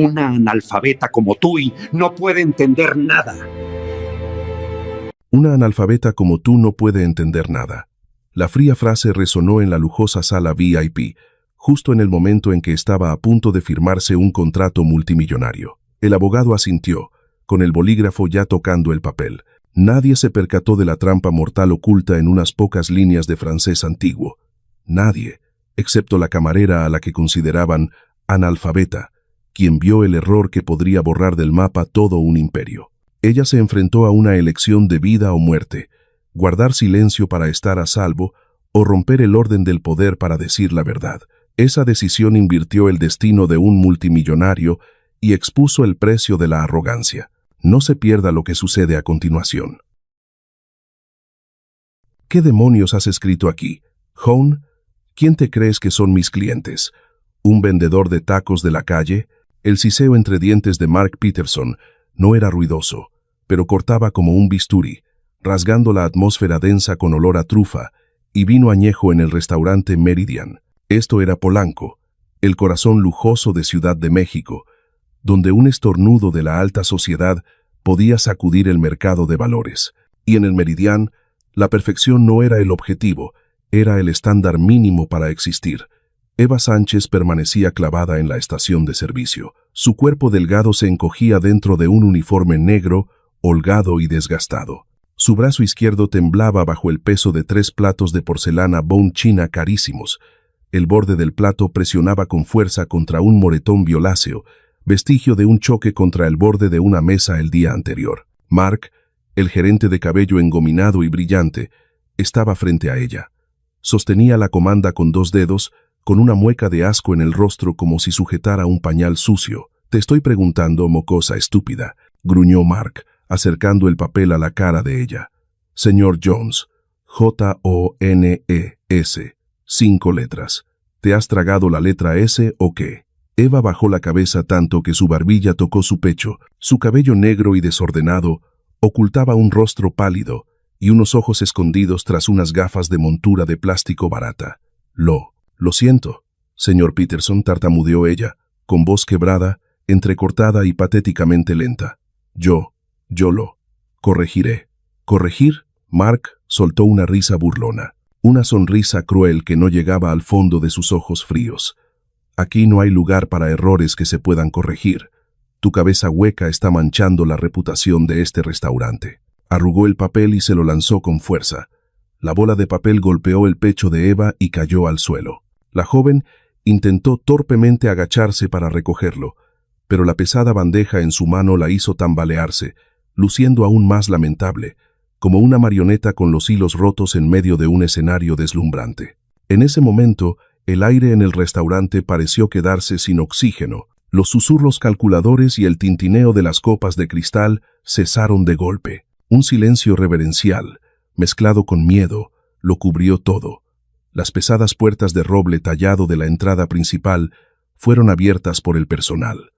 Una analfabeta como tú y no puede entender nada. Una analfabeta como tú no puede entender nada. La fría frase resonó en la lujosa sala VIP, justo en el momento en que estaba a punto de firmarse un contrato multimillonario. El abogado asintió, con el bolígrafo ya tocando el papel. Nadie se percató de la trampa mortal oculta en unas pocas líneas de francés antiguo. Nadie, excepto la camarera a la que consideraban analfabeta, quien vio el error que podría borrar del mapa todo un imperio. Ella se enfrentó a una elección de vida o muerte, guardar silencio para estar a salvo o romper el orden del poder para decir la verdad. Esa decisión invirtió el destino de un multimillonario y expuso el precio de la arrogancia. No se pierda lo que sucede a continuación. ¿Qué demonios has escrito aquí? Hone, ¿quién te crees que son mis clientes? ¿Un vendedor de tacos de la calle? El siseo entre dientes de Mark Peterson no era ruidoso, pero cortaba como un bisturí, rasgando la atmósfera densa con olor a trufa y vino añejo en el restaurante Meridian. Esto era Polanco, el corazón lujoso de Ciudad de México, donde un estornudo de la alta sociedad podía sacudir el mercado de valores. Y en el Meridian, la perfección no era el objetivo, era el estándar mínimo para existir. Eva Sánchez permanecía clavada en la estación de servicio. Su cuerpo delgado se encogía dentro de un uniforme negro, holgado y desgastado. Su brazo izquierdo temblaba bajo el peso de 3 platos de porcelana Bone china carísimos. El borde del plato presionaba con fuerza contra un moretón violáceo, vestigio de un choque contra el borde de una mesa el día anterior. Mark, el gerente de cabello engominado y brillante, estaba frente a ella. Sostenía la comanda con 2 dedos, con una mueca de asco en el rostro como si sujetara un pañal sucio. «Te estoy preguntando, mocosa estúpida», gruñó Mark, acercando el papel a la cara de ella. «Señor Jones, Jones, 5 letras. ¿Te has tragado la letra S o qué?» Eva bajó la cabeza tanto que su barbilla tocó su pecho. Su cabello negro y desordenado ocultaba un rostro pálido y unos ojos escondidos tras unas gafas de montura de plástico barata. Lo siento, señor Peterson», tartamudeó ella, con voz quebrada, entrecortada y patéticamente lenta. Yo lo corregiré». «¿Corregir?» Mark soltó una risa burlona, una sonrisa cruel que no llegaba al fondo de sus ojos fríos. «Aquí no hay lugar para errores que se puedan corregir. Tu cabeza hueca está manchando la reputación de este restaurante». Arrugó el papel y se lo lanzó con fuerza. La bola de papel golpeó el pecho de Eva y cayó al suelo. La joven intentó torpemente agacharse para recogerlo, pero la pesada bandeja en su mano la hizo tambalearse, luciendo aún más lamentable, como una marioneta con los hilos rotos en medio de un escenario deslumbrante. En ese momento, el aire en el restaurante pareció quedarse sin oxígeno. Los susurros calculadores y el tintineo de las copas de cristal cesaron de golpe. Un silencio reverencial, mezclado con miedo, lo cubrió todo. Las pesadas puertas de roble tallado de la entrada principal fueron abiertas por el personal.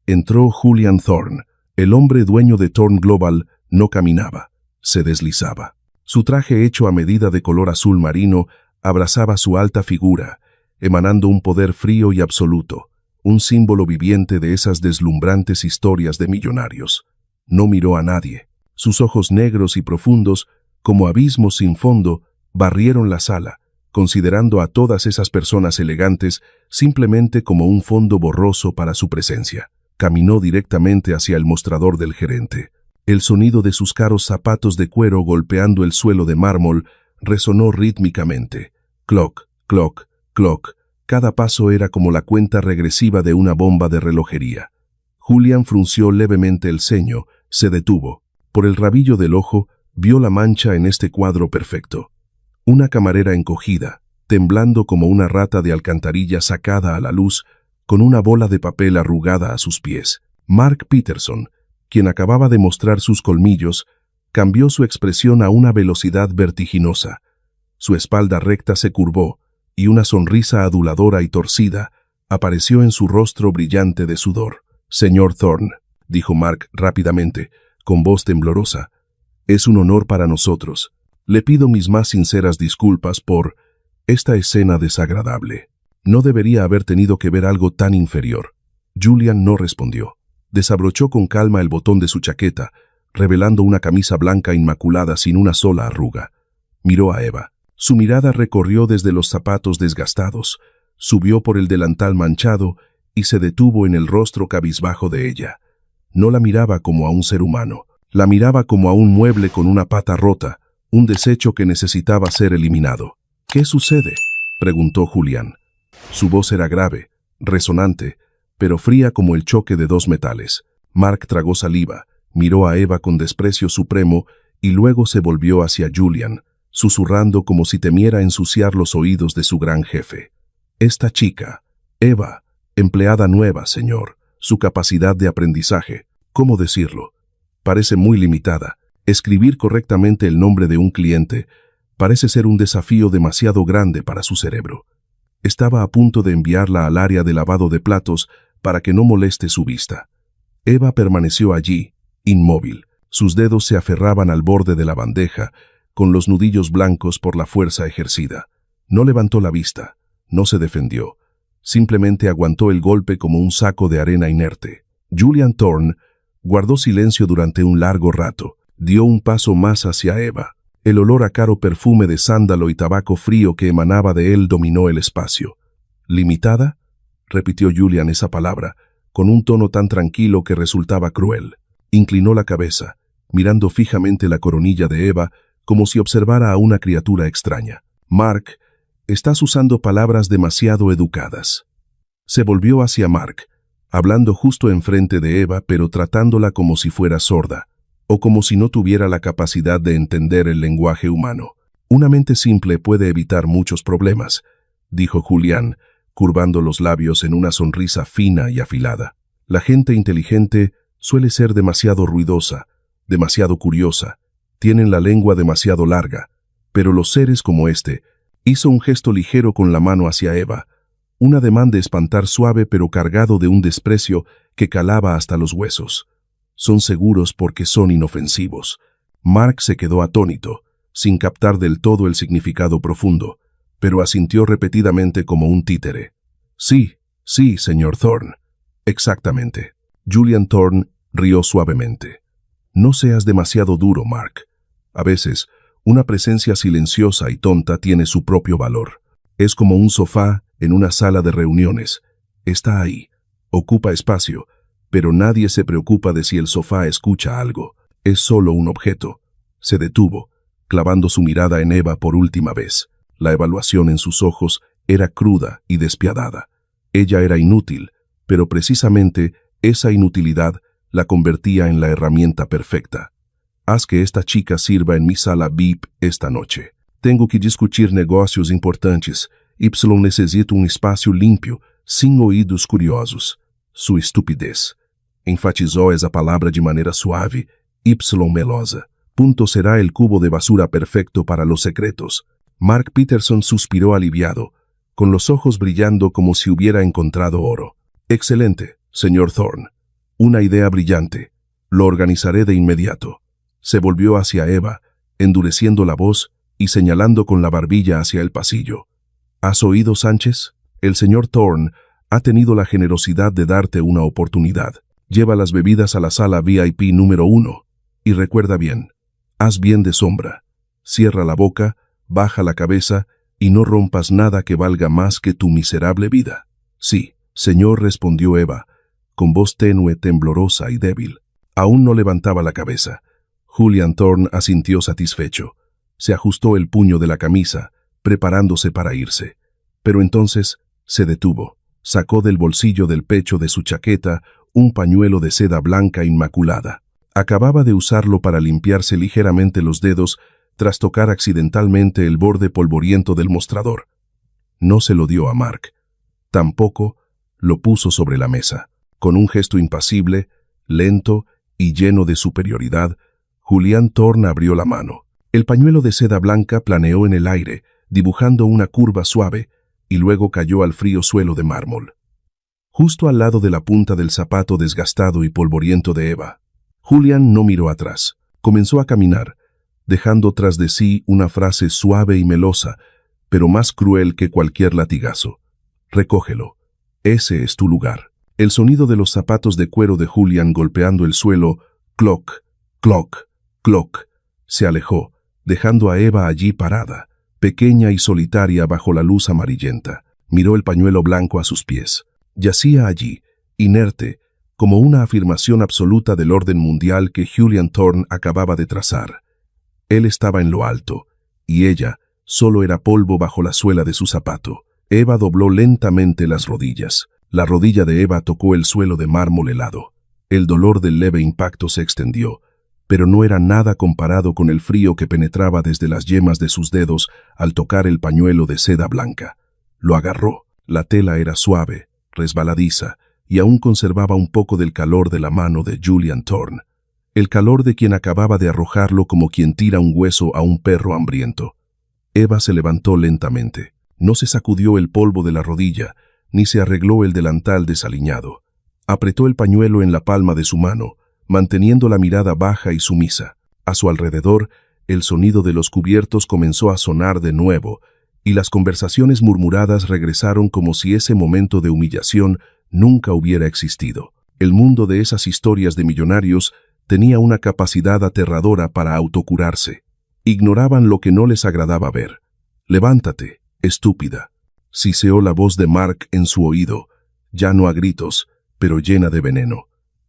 Entró Julian Thorne. El hombre dueño de Thorne Global no caminaba, se deslizaba. Su traje hecho a medida de color azul marino abrazaba su alta figura, emanando un poder frío y absoluto, un símbolo viviente de esas deslumbrantes historias de millonarios. No miró a nadie. Sus ojos negros y profundos, como abismos sin fondo, barrieron la sala, considerando a todas esas personas elegantes simplemente como un fondo borroso para su presencia. Caminó directamente hacia el mostrador del gerente. El sonido de sus caros zapatos de cuero golpeando el suelo de mármol resonó rítmicamente. Cloc, cloc, cloc. Cada paso era como la cuenta regresiva de una bomba de relojería. Julian frunció levemente el ceño, se detuvo. Por el rabillo del ojo, vio la mancha en este cuadro perfecto. Una camarera encogida, temblando como una rata de alcantarilla sacada a la luz, con una bola de papel arrugada a sus pies. Mark Peterson, quien acababa de mostrar sus colmillos, cambió su expresión a una velocidad vertiginosa. Su espalda recta se curvó, y una sonrisa aduladora y torcida apareció en su rostro brillante de sudor. «Señor Thorne», dijo Mark rápidamente, con voz temblorosa, «es un honor para nosotros. Le pido mis más sinceras disculpas por esta escena desagradable. No debería haber tenido que ver algo tan inferior». Julian no respondió. Desabrochó con calma el botón de su chaqueta, revelando una camisa blanca inmaculada sin una sola arruga. Miró a Eva. Su mirada recorrió desde los zapatos desgastados, subió por el delantal manchado y se detuvo en el rostro cabizbajo de ella. No la miraba como a un ser humano, la miraba como a un mueble con una pata rota, un desecho que necesitaba ser eliminado. «¿Qué sucede?», preguntó Julián. Su voz era grave, resonante, pero fría como el choque de dos metales. Mark tragó saliva, miró a Eva con desprecio supremo y luego se volvió hacia Julian, susurrando como si temiera ensuciar los oídos de su gran jefe. «Esta chica, Eva, empleada nueva, señor, su capacidad de aprendizaje, ¿cómo decirlo? Parece muy limitada. Escribir correctamente el nombre de un cliente parece ser un desafío demasiado grande para su cerebro». Estaba a punto de enviarla al área de lavado de platos para que no moleste su vista. Eva permaneció allí, inmóvil. Sus dedos se aferraban al borde de la bandeja, con los nudillos blancos por la fuerza ejercida. No levantó la vista, no se defendió. Simplemente aguantó el golpe como un saco de arena inerte. Julian Thorne guardó silencio durante un largo rato. Dio un paso más hacia Eva. El olor a caro perfume de sándalo y tabaco frío que emanaba de él dominó el espacio. «¿Limitada?», repitió Julian esa palabra, con un tono tan tranquilo que resultaba cruel. Inclinó la cabeza, mirando fijamente la coronilla de Eva, como si observara a una criatura extraña. «Mark, estás usando palabras demasiado educadas». Se volvió hacia Mark, hablando justo enfrente de Eva, pero tratándola como si fuera sorda, o como si no tuviera la capacidad de entender el lenguaje humano. «Una mente simple puede evitar muchos problemas», dijo Julián, curvando los labios en una sonrisa fina y afilada. «La gente inteligente suele ser demasiado ruidosa, demasiado curiosa, tienen la lengua demasiado larga, pero los seres como este», hizo un gesto ligero con la mano hacia Eva, un ademán de espantar suave pero cargado de un desprecio que calaba hasta los huesos. «Son seguros porque son inofensivos». Mark se quedó atónito, sin captar del todo el significado profundo, pero asintió repetidamente como un títere. «Sí, sí, señor Thorne. Exactamente». Julian Thorne rió suavemente. «No seas demasiado duro, Mark. A veces, una presencia silenciosa y tonta tiene su propio valor. Es como un sofá en una sala de reuniones. Está ahí, ocupa espacio, pero nadie se preocupa de si el sofá escucha algo. Es solo un objeto». Se detuvo, clavando su mirada en Eva por última vez. La evaluación en sus ojos era cruda y despiadada. Ella era inútil, pero precisamente esa inutilidad la convertía en la herramienta perfecta. «Haz que esta chica sirva en mi sala VIP esta noche. Tengo que discutir negocios importantes. Y necesita un espacio limpio, sin oídos curiosos». Su estupidez. Enfatizó esa palabra de manera suave, Y melosa. «Punto será el cubo de basura perfecto para los secretos». Mark Peterson suspiró aliviado, con los ojos brillando como si hubiera encontrado oro. «Excelente, señor Thorne. Una idea brillante. Lo organizaré de inmediato». Se volvió hacia Eva, endureciendo la voz y señalando con la barbilla hacia el pasillo. «¿Has oído, Sánchez? El señor Thorne ha tenido la generosidad de darte una oportunidad. Lleva las bebidas a la sala VIP número 1. Y recuerda bien, haz bien de sombra. Cierra la boca, baja la cabeza y no rompas nada que valga más que tu miserable vida». «Sí, señor», respondió Eva, con voz tenue, temblorosa y débil. Aún no levantaba la cabeza. Julian Thorne asintió satisfecho. Se ajustó el puño de la camisa, preparándose para irse. Pero entonces se detuvo. Sacó del bolsillo del pecho de su chaqueta un pañuelo de seda blanca inmaculada. Acababa de usarlo para limpiarse ligeramente los dedos tras tocar accidentalmente el borde polvoriento del mostrador. No se lo dio a Mark. Tampoco lo puso sobre la mesa. Con un gesto impasible, lento y lleno de superioridad, Julian Thorne abrió la mano. El pañuelo de seda blanca planeó en el aire, dibujando una curva suave, y luego cayó al frío suelo de mármol, justo al lado de la punta del zapato desgastado y polvoriento de Eva. Julian no miró atrás. Comenzó a caminar, dejando tras de sí una frase suave y melosa, pero más cruel que cualquier latigazo. «Recógelo. Ese es tu lugar». El sonido de los zapatos de cuero de Julián golpeando el suelo, cloc, cloc, cloc, se alejó, dejando a Eva allí parada, pequeña y solitaria bajo la luz amarillenta. Miró el pañuelo blanco a sus pies. Yacía allí, inerte, como una afirmación absoluta del orden mundial que Julian Thorne acababa de trazar. Él estaba en lo alto, y ella solo era polvo bajo la suela de su zapato. Eva dobló lentamente las rodillas. La rodilla de Eva tocó el suelo de mármol helado. El dolor del leve impacto se extendió, pero no era nada comparado con el frío que penetraba desde las yemas de sus dedos al tocar el pañuelo de seda blanca. Lo agarró. La tela era suave, resbaladiza, y aún conservaba un poco del calor de la mano de Julian Thorne. El calor de quien acababa de arrojarlo como quien tira un hueso a un perro hambriento. Eva se levantó lentamente. No se sacudió el polvo de la rodilla, ni se arregló el delantal desaliñado. Apretó el pañuelo en la palma de su mano, manteniendo la mirada baja y sumisa. A su alrededor, el sonido de los cubiertos comenzó a sonar de nuevo, y las conversaciones murmuradas regresaron como si ese momento de humillación nunca hubiera existido. El mundo de esas historias de millonarios tenía una capacidad aterradora para autocurarse. Ignoraban lo que no les agradaba ver. «Levántate, estúpida», siseó la voz de Mark en su oído, ya no a gritos, pero llena de veneno.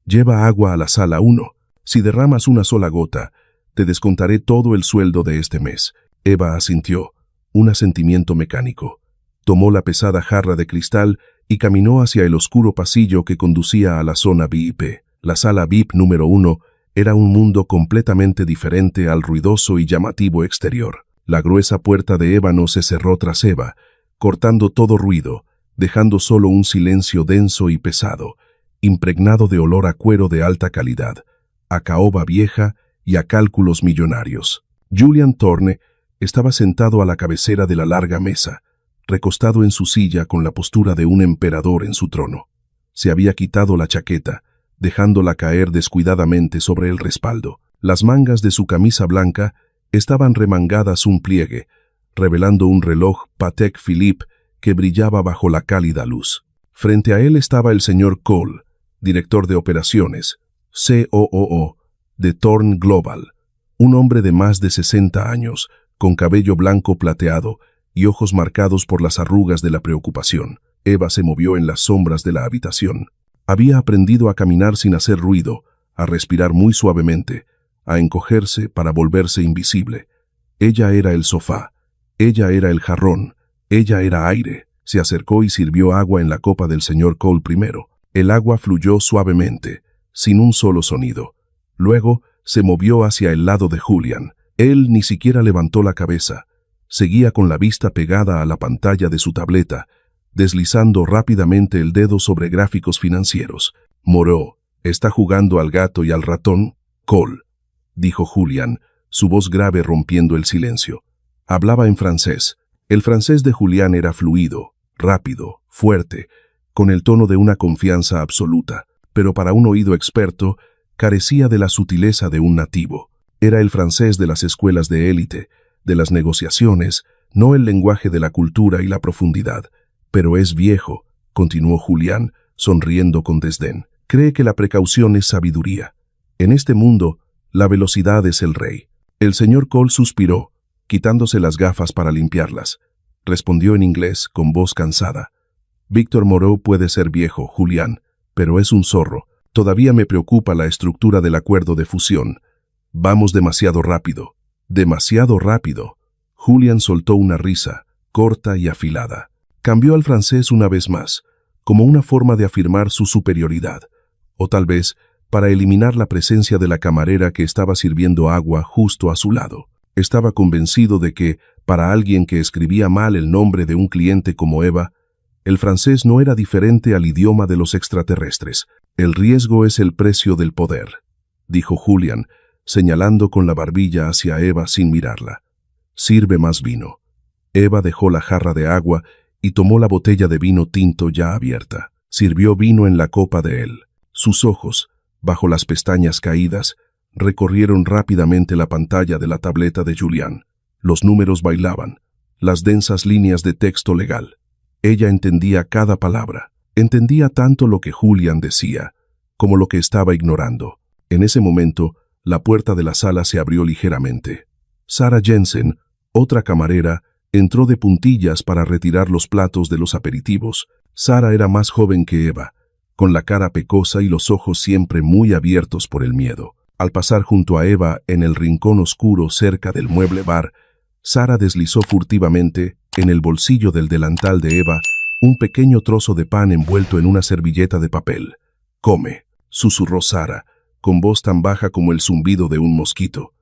«Lleva agua a la sala 1. Si derramas una sola gota, te descontaré todo el sueldo de este mes». Eva asintió, un asentimiento mecánico. Tomó la pesada jarra de cristal y caminó hacia el oscuro pasillo que conducía a la zona VIP. La sala VIP número 1 era un mundo completamente diferente al ruidoso y llamativo exterior. La gruesa puerta de ébano se cerró tras Eva, cortando todo ruido, dejando solo un silencio denso y pesado, impregnado de olor a cuero de alta calidad, a caoba vieja y a cálculos millonarios. Julian Thorne estaba sentado a la cabecera de la larga mesa, recostado en su silla con la postura de un emperador en su trono. Se había quitado la chaqueta, dejándola caer descuidadamente sobre el respaldo. Las mangas de su camisa blanca estaban remangadas un pliegue, revelando un reloj Patek Philippe que brillaba bajo la cálida luz. Frente a él estaba el señor Cole, director de operaciones, COO, de Thorne Global, un hombre de más de 60 años, con cabello blanco plateado y ojos marcados por las arrugas de la preocupación. Eva se movió en las sombras de la habitación. Había aprendido a caminar sin hacer ruido, a respirar muy suavemente, a encogerse para volverse invisible. Ella era el sofá, ella era el jarrón, ella era aire. Se acercó y sirvió agua en la copa del señor Cole primero. El agua fluyó suavemente, sin un solo sonido. Luego se movió hacia el lado de Julian. Él ni siquiera levantó la cabeza. Seguía con la vista pegada a la pantalla de su tableta, deslizando rápidamente el dedo sobre gráficos financieros. «Moreau, ¿está jugando al gato y al ratón?» «Cole», dijo Julian, su voz grave rompiendo el silencio. Hablaba en francés. El francés de Julian era fluido, rápido, fuerte, con el tono de una confianza absoluta, pero para un oído experto carecía de la sutileza de un nativo. Era el francés de las escuelas de élite, de las negociaciones, no el lenguaje de la cultura y la profundidad. «Pero es viejo», continuó Julian, sonriendo con desdén. «Cree que la precaución es sabiduría. En este mundo, la velocidad es el rey». El señor Cole suspiró, quitándose las gafas para limpiarlas. Respondió en inglés, con voz cansada. «Víctor Moreau puede ser viejo, Julian, pero es un zorro. Todavía me preocupa la estructura del acuerdo de fusión. Vamos demasiado rápido. Demasiado rápido». Julian soltó una risa, corta y afilada. Cambió al francés una vez más, como una forma de afirmar su superioridad, o tal vez para eliminar la presencia de la camarera que estaba sirviendo agua justo a su lado. Estaba convencido de que, para alguien que escribía mal el nombre de un cliente como Eva, el francés no era diferente al idioma de los extraterrestres. «El riesgo es el precio del poder», dijo Julian, señalando con la barbilla hacia Eva sin mirarla. «Sirve más vino». Eva dejó la jarra de agua y tomó la botella de vino tinto ya abierta. Sirvió vino en la copa de él. Sus ojos, bajo las pestañas caídas, recorrieron rápidamente la pantalla de la tableta de Julian. Los números bailaban, las densas líneas de texto legal. Ella entendía cada palabra. Entendía tanto lo que Julian decía, como lo que estaba ignorando. En ese momento, la puerta de la sala se abrió ligeramente. Sarah Jensen, otra camarera, entró de puntillas para retirar los platos de los aperitivos. Sarah era más joven que Eva, con la cara pecosa y los ojos siempre muy abiertos por el miedo. Al pasar junto a Eva en el rincón oscuro cerca del mueble bar, Sarah deslizó furtivamente, en el bolsillo del delantal de Eva, un pequeño trozo de pan envuelto en una servilleta de papel. «Come», susurró Sarah, con voz tan baja como el zumbido de un mosquito.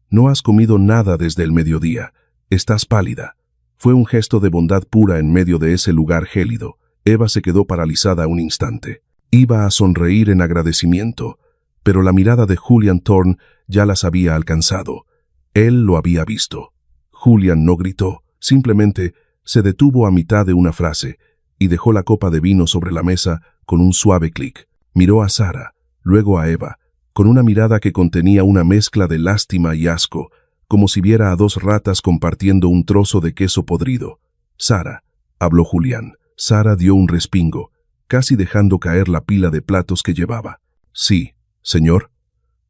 «No has comido nada desde el mediodía. Estás pálida». Fue un gesto de bondad pura en medio de ese lugar gélido. Eva se quedó paralizada un instante. Iba a sonreír en agradecimiento, pero la mirada de Julian Thorne ya las había alcanzado. Él lo había visto. Julian no gritó, simplemente se detuvo a mitad de una frase y dejó la copa de vino sobre la mesa con un suave clic. Miró a Sarah, luego a Eva, con una mirada que contenía una mezcla de lástima y asco, como si viera a dos ratas compartiendo un trozo de queso podrido. «Sarah», habló Julian. Sarah dio un respingo, casi dejando caer la pila de platos que llevaba. «Sí, señor.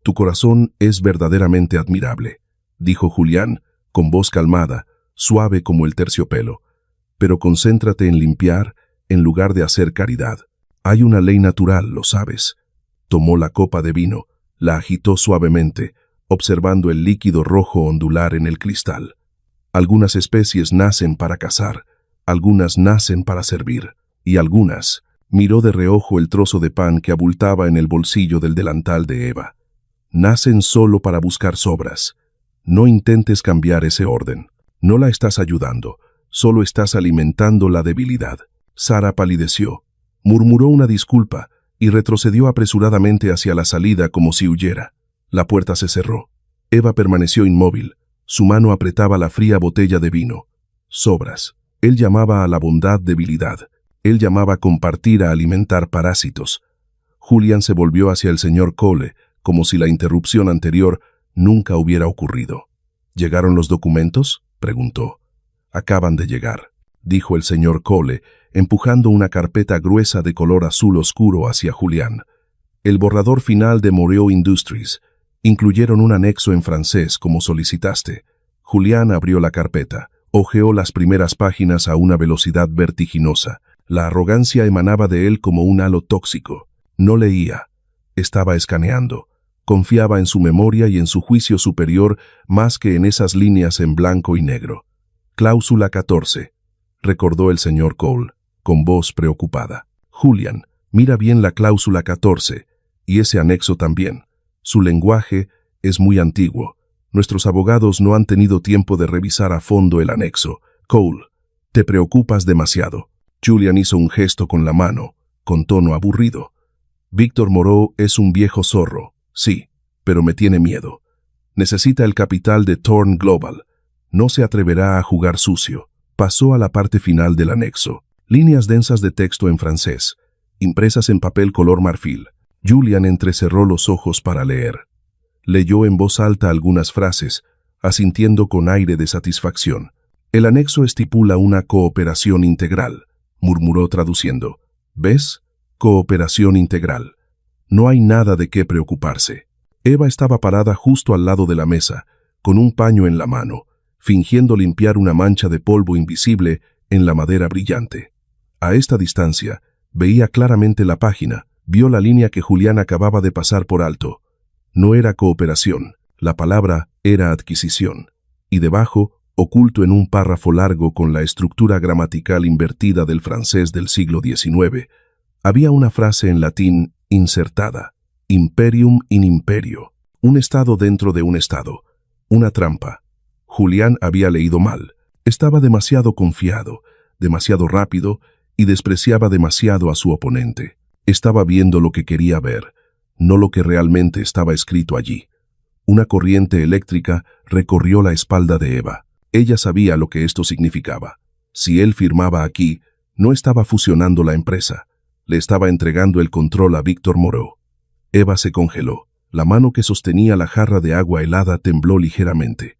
Tu corazón es verdaderamente admirable», dijo Julian, con voz calmada, suave como el terciopelo. «Pero concéntrate en limpiar en lugar de hacer caridad. Hay una ley natural, lo sabes». Tomó la copa de vino, la agitó suavemente, observando el líquido rojo ondular en el cristal. «Algunas especies nacen para cazar, algunas nacen para servir, y algunas». Miró de reojo el trozo de pan que abultaba en el bolsillo del delantal de Eva. «Nacen solo para buscar sobras. No intentes cambiar ese orden. No la estás ayudando, solo estás alimentando la debilidad». Sarah palideció, murmuró una disculpa y retrocedió apresuradamente hacia la salida como si huyera. La puerta se cerró. Eva permaneció inmóvil. Su mano apretaba la fría botella de vino. Sobras. Él llamaba a la bondad debilidad. Él llamaba compartir a alimentar parásitos. Julian se volvió hacia el señor Cole, como si la interrupción anterior nunca hubiera ocurrido. «¿Llegaron los documentos?», preguntó. «Acaban de llegar», dijo el señor Cole, empujando una carpeta gruesa de color azul oscuro hacia Julian. «El borrador final de Moreau Industries. Incluyeron un anexo en francés, como solicitaste». Julian abrió la carpeta, hojeó las primeras páginas a una velocidad vertiginosa. La arrogancia emanaba de él como un halo tóxico. No leía. Estaba escaneando. Confiaba en su memoria y en su juicio superior más que en esas líneas en blanco y negro. «Cláusula 14», recordó el señor Cole, con voz preocupada. «Julian, mira bien la cláusula 14, y ese anexo también. Su lenguaje es muy antiguo. Nuestros abogados no han tenido tiempo de revisar a fondo el anexo. Cole, te preocupas demasiado». Julian hizo un gesto con la mano, con tono aburrido. «Víctor Moreau es un viejo zorro, sí, pero me tiene miedo. Necesita el capital de Thorne Global. No se atreverá a jugar sucio». Pasó a la parte final del anexo. Líneas densas de texto en francés, impresas en papel color marfil. Julian entrecerró los ojos para leer. Leyó en voz alta algunas frases, asintiendo con aire de satisfacción. «El anexo estipula una cooperación integral», murmuró traduciendo. «¿Ves? Cooperación integral. No hay nada de qué preocuparse». Eva estaba parada justo al lado de la mesa, con un paño en la mano, fingiendo limpiar una mancha de polvo invisible en la madera brillante. A esta distancia, veía claramente la página, vio la línea que Julián acababa de pasar por alto. No era cooperación, la palabra era adquisición. Y debajo, oculto en un párrafo largo con la estructura gramatical invertida del francés del siglo XIX, había una frase en latín insertada: imperium in imperio, un estado dentro de un estado, una trampa. Julián había leído mal, estaba demasiado confiado, demasiado rápido y despreciaba demasiado a su oponente. Estaba viendo lo que quería ver, no lo que realmente estaba escrito allí. Una corriente eléctrica recorrió la espalda de Eva. Ella sabía lo que esto significaba. Si él firmaba aquí, no estaba fusionando la empresa, le estaba entregando el control a Víctor Moreau. Eva se congeló. La mano que sostenía la jarra de agua helada tembló ligeramente.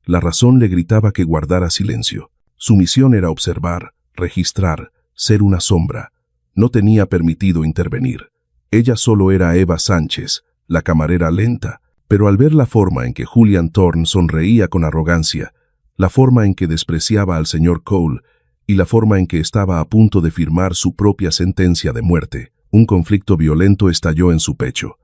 La razón le gritaba que guardara silencio. Su misión era observar, registrar, ser una sombra. No tenía permitido intervenir. Ella solo era Eva Sánchez, la camarera lenta, pero al ver la forma en que Julian Thorne sonreía con arrogancia, la forma en que despreciaba al señor Cole y la forma en que estaba a punto de firmar su propia sentencia de muerte, un conflicto violento estalló en su pecho.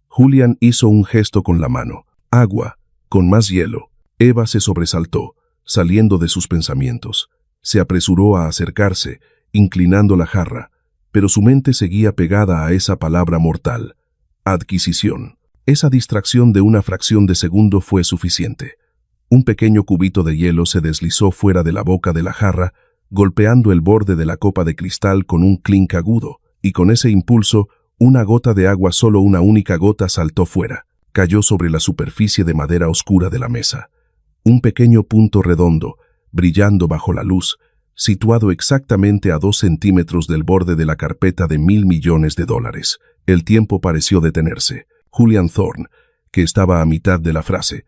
Julian hizo un gesto con la mano. Agua, con más hielo. Eva se sobresaltó, saliendo de sus pensamientos. Se apresuró a acercarse, inclinando la jarra, pero su mente seguía pegada a esa palabra mortal. Adquisición. Esa distracción de una fracción de segundo fue suficiente. Un pequeño cubito de hielo se deslizó fuera de la boca de la jarra, golpeando el borde de la copa de cristal con un clink agudo, y con ese impulso, una gota de agua, solo una única gota, saltó fuera. Cayó sobre la superficie de madera oscura de la mesa. Un pequeño punto redondo, brillando bajo la luz, situado exactamente a 2 centímetros del borde de la carpeta de $1.000 millones. El tiempo pareció detenerse. Julian Thorne, que estaba a mitad de la frase,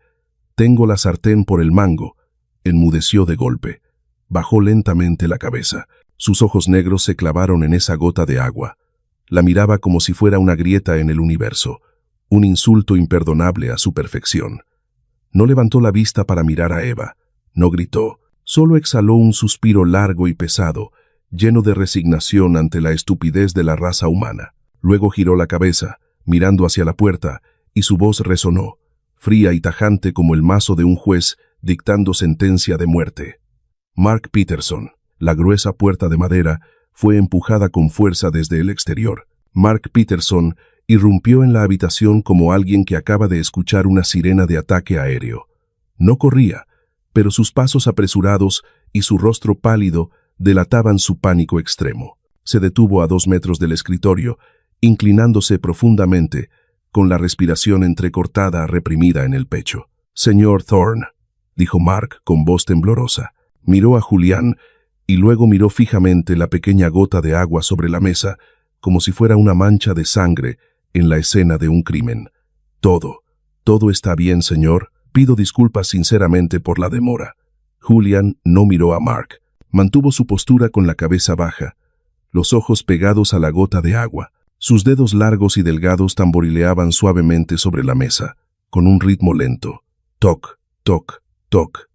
«Tengo la sartén por el mango», enmudeció de golpe. Bajó lentamente la cabeza. Sus ojos negros se clavaron en esa gota de agua. La miraba como si fuera una grieta en el universo, un insulto imperdonable a su perfección. No levantó la vista para mirar a Eva. No gritó. Solo exhaló un suspiro largo y pesado, lleno de resignación ante la estupidez de la raza humana. Luego giró la cabeza, mirando hacia la puerta, y su voz resonó, fría y tajante como el mazo de un juez dictando sentencia de muerte. Mark Peterson. La gruesa puerta de madera fue empujada con fuerza desde el exterior. Mark Peterson irrumpió en la habitación como alguien que acaba de escuchar una sirena de ataque aéreo. No corría, pero sus pasos apresurados y su rostro pálido delataban su pánico extremo. Se detuvo a 2 metros del escritorio, inclinándose profundamente, con la respiración entrecortada reprimida en el pecho. «Señor Thorne», dijo Mark con voz temblorosa. Miró a Julián y luego miró fijamente la pequeña gota de agua sobre la mesa, como si fuera una mancha de sangre en la escena de un crimen. Todo está bien, señor. Pido disculpas sinceramente por la demora». Julián no miró a Mark. Mantuvo su postura con la cabeza baja, los ojos pegados a la gota de agua. Sus dedos largos y delgados tamborileaban suavemente sobre la mesa, con un ritmo lento. Toc, toc, toc.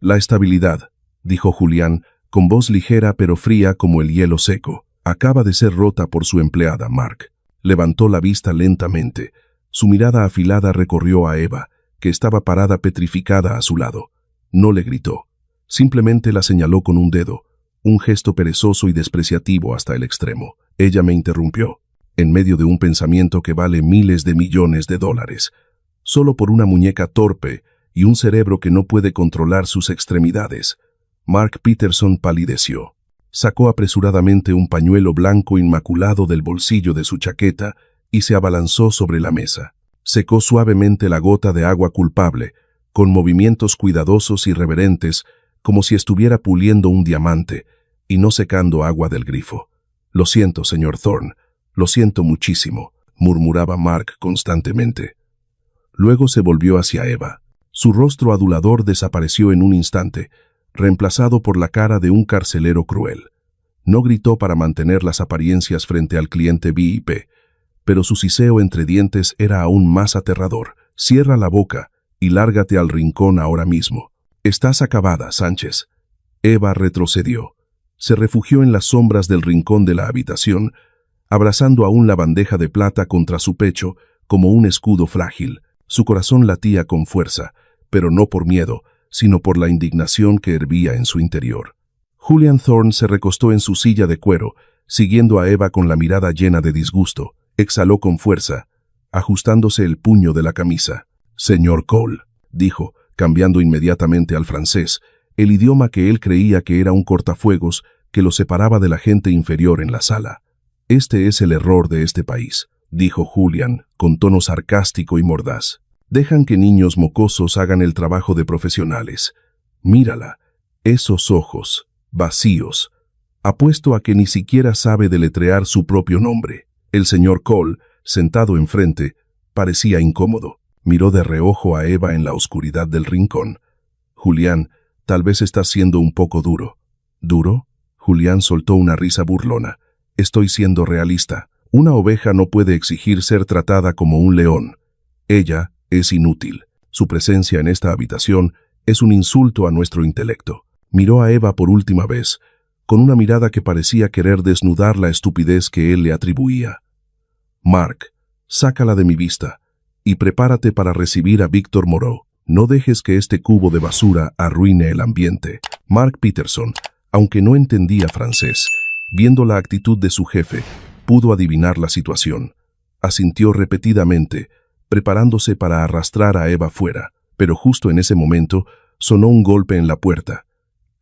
«La estabilidad», dijo Julián, con voz ligera pero fría como el hielo seco. «Acaba de ser rota por su empleada, Mark». Levantó la vista lentamente. Su mirada afilada recorrió a Eva, que estaba parada petrificada a su lado. No le gritó. Simplemente la señaló con un dedo, un gesto perezoso y despreciativo hasta el extremo. Ella me interrumpió, en medio de un pensamiento que vale $miles de millones, solo por una muñeca torpe y un cerebro que no puede controlar sus extremidades. Mark Peterson palideció. Sacó apresuradamente un pañuelo blanco inmaculado del bolsillo de su chaqueta y se abalanzó sobre la mesa. Secó suavemente la gota de agua culpable, con movimientos cuidadosos y reverentes, como si estuviera puliendo un diamante, y no secando agua del grifo. «Lo siento, señor Thorne, lo siento muchísimo», murmuraba Mark constantemente. Luego se volvió hacia Eva. Su rostro adulador desapareció en un instante, reemplazado por la cara de un carcelero cruel. No gritó para mantener las apariencias frente al cliente VIP, pero su siseo entre dientes era aún más aterrador. «Cierra la boca y lárgate al rincón ahora mismo. Estás acabada, Sánchez». Eva retrocedió. Se refugió en las sombras del rincón de la habitación, abrazando aún la bandeja de plata contra su pecho como un escudo frágil. Su corazón latía con fuerza, pero no por miedo, sino por la indignación que hervía en su interior. Julian Thorne se recostó en su silla de cuero, siguiendo a Eva con la mirada llena de disgusto. Exhaló con fuerza, ajustándose el puño de la camisa. «Señor Cole», dijo, cambiando inmediatamente al francés, el idioma que él creía que era un cortafuegos que lo separaba de la gente inferior en la sala. «Este es el error de este país», dijo Julian, con tono sarcástico y mordaz. «Dejan que niños mocosos hagan el trabajo de profesionales. Mírala, esos ojos, vacíos. Apuesto a que ni siquiera sabe deletrear su propio nombre». El señor Cole, sentado enfrente, parecía incómodo. Miró de reojo a Eva en la oscuridad del rincón. «Julián, tal vez estás siendo un poco duro». «¿Duro?» Julián soltó una risa burlona. Estoy siendo realista. Una oveja no puede exigir ser tratada como un león. Ella es inútil. Su presencia en esta habitación es un insulto a nuestro intelecto. Miró a Eva por última vez, con una mirada que parecía querer desnudar la estupidez que él le atribuía. Mark, sácala de mi vista y prepárate para recibir a Víctor Moreau. No dejes que este cubo de basura arruine el ambiente. Mark Peterson, aunque no entendía francés, viendo la actitud de su jefe, pudo adivinar la situación. Asintió repetidamente, preparándose para arrastrar a Eva fuera, pero justo en ese momento sonó un golpe en la puerta.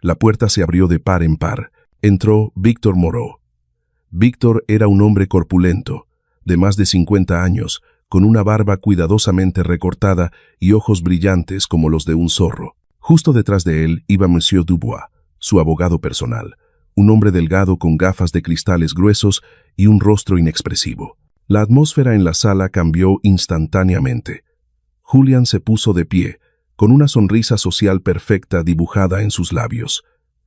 La puerta se abrió de par en par. Entró Víctor Moreau. Víctor era un hombre corpulento, de más de 50 años, con una barba cuidadosamente recortada y ojos brillantes como los de un zorro. Justo detrás de él iba Monsieur Dubois, su abogado personal, un hombre delgado con gafas de cristales gruesos y un rostro inexpresivo. La atmósfera en la sala cambió instantáneamente. Julian se puso de pie, con una sonrisa social perfecta dibujada en sus labios.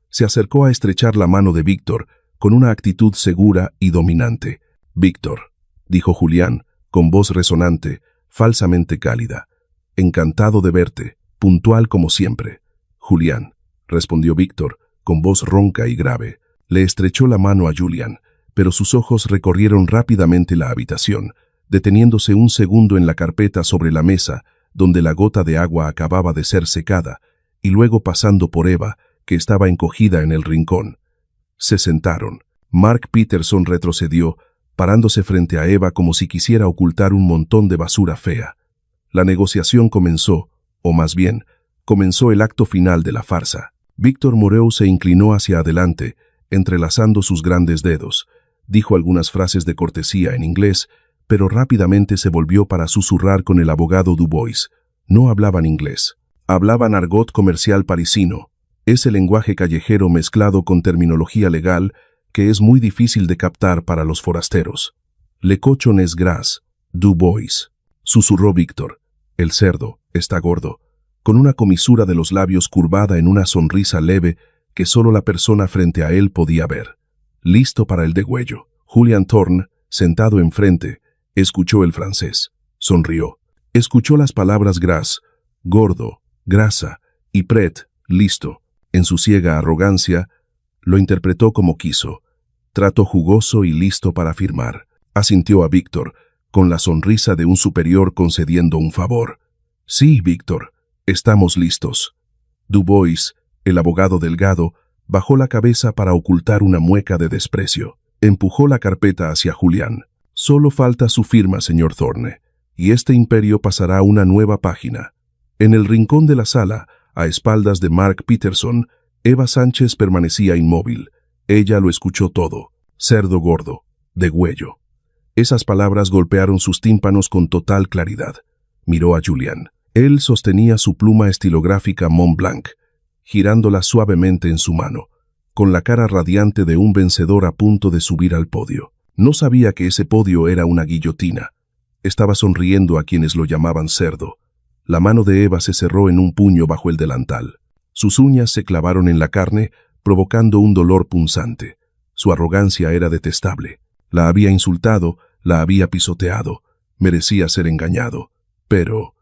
Se acercó a estrechar la mano de Víctor con una actitud segura y dominante. «Víctor», dijo Julián, con voz resonante, falsamente cálida. «Encantado de verte, puntual como siempre». «Julián», respondió Víctor, con voz ronca y grave. Le estrechó la mano a Julian, pero sus ojos recorrieron rápidamente la habitación, deteniéndose un segundo en la carpeta sobre la mesa, donde la gota de agua acababa de ser secada, y luego pasando por Eva, que estaba encogida en el rincón. Se sentaron. Mark Peterson retrocedió, parándose frente a Eva como si quisiera ocultar un montón de basura fea. La negociación comenzó, o más bien, comenzó el acto final de la farsa. Víctor Moreau se inclinó hacia adelante, entrelazando sus grandes dedos. Dijo algunas frases de cortesía en inglés, pero rápidamente se volvió para susurrar con el abogado Dubois. No hablaban inglés. Hablaban argot comercial parisino, ese lenguaje callejero mezclado con terminología legal que es muy difícil de captar para los forasteros. «Le cochon es gras, Dubois», susurró Víctor. «El cerdo está gordo», con una comisura de los labios curvada en una sonrisa leve que solo la persona frente a él podía ver. Listo para el degüello. Julian Thorne, sentado enfrente, escuchó el francés. Sonrió. Escuchó las palabras gras, gordo, grasa, y pret, listo. En su ciega arrogancia, lo interpretó como quiso. Trato jugoso y listo para firmar. Asintió a Víctor, con la sonrisa de un superior concediendo un favor. «Sí, Víctor, estamos listos». Dubois, el abogado delgado, bajó la cabeza para ocultar una mueca de desprecio. Empujó la carpeta hacia Julián. «Solo falta su firma, señor Thorne, y este imperio pasará a una nueva página». En el rincón de la sala, a espaldas de Mark Peterson, Eva Sánchez permanecía inmóvil. Ella lo escuchó todo. «Cerdo gordo, degüello». Esas palabras golpearon sus tímpanos con total claridad. Miró a Julián. Él sostenía su pluma estilográfica Montblanc, girándola suavemente en su mano, con la cara radiante de un vencedor a punto de subir al podio. No sabía que ese podio era una guillotina. Estaba sonriendo a quienes lo llamaban cerdo. La mano de Eva se cerró en un puño bajo el delantal. Sus uñas se clavaron en la carne, provocando un dolor punzante. Su arrogancia era detestable. La había insultado, la había pisoteado. Merecía ser engañado. Pero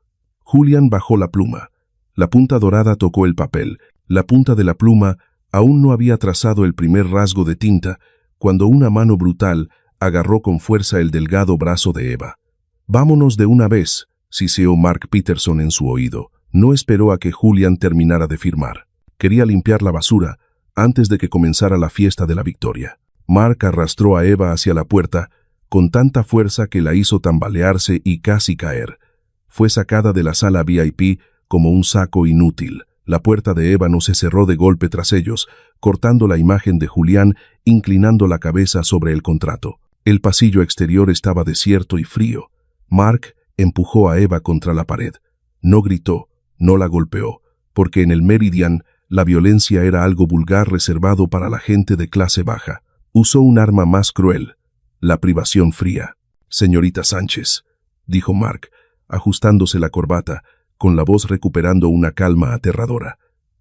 Julián bajó la pluma. La punta dorada tocó el papel. La punta de la pluma aún no había trazado el primer rasgo de tinta cuando una mano brutal agarró con fuerza el delgado brazo de Eva. «Vámonos de una vez», siseó Mark Peterson en su oído. No esperó a que Julián terminara de firmar. Quería limpiar la basura antes de que comenzara la fiesta de la victoria. Mark arrastró a Eva hacia la puerta con tanta fuerza que la hizo tambalearse y casi caer. Fue sacada de la sala VIP como un saco inútil. La puerta de Eva no se cerró de golpe tras ellos, cortando la imagen de Julián, inclinando la cabeza sobre el contrato. El pasillo exterior estaba desierto y frío. Mark empujó a Eva contra la pared. No gritó, no la golpeó, porque en el Meridian la violencia era algo vulgar reservado para la gente de clase baja. Usó un arma más cruel, la privación fría. «Señorita Sánchez», dijo Mark, ajustándose la corbata, con la voz recuperando una calma aterradora.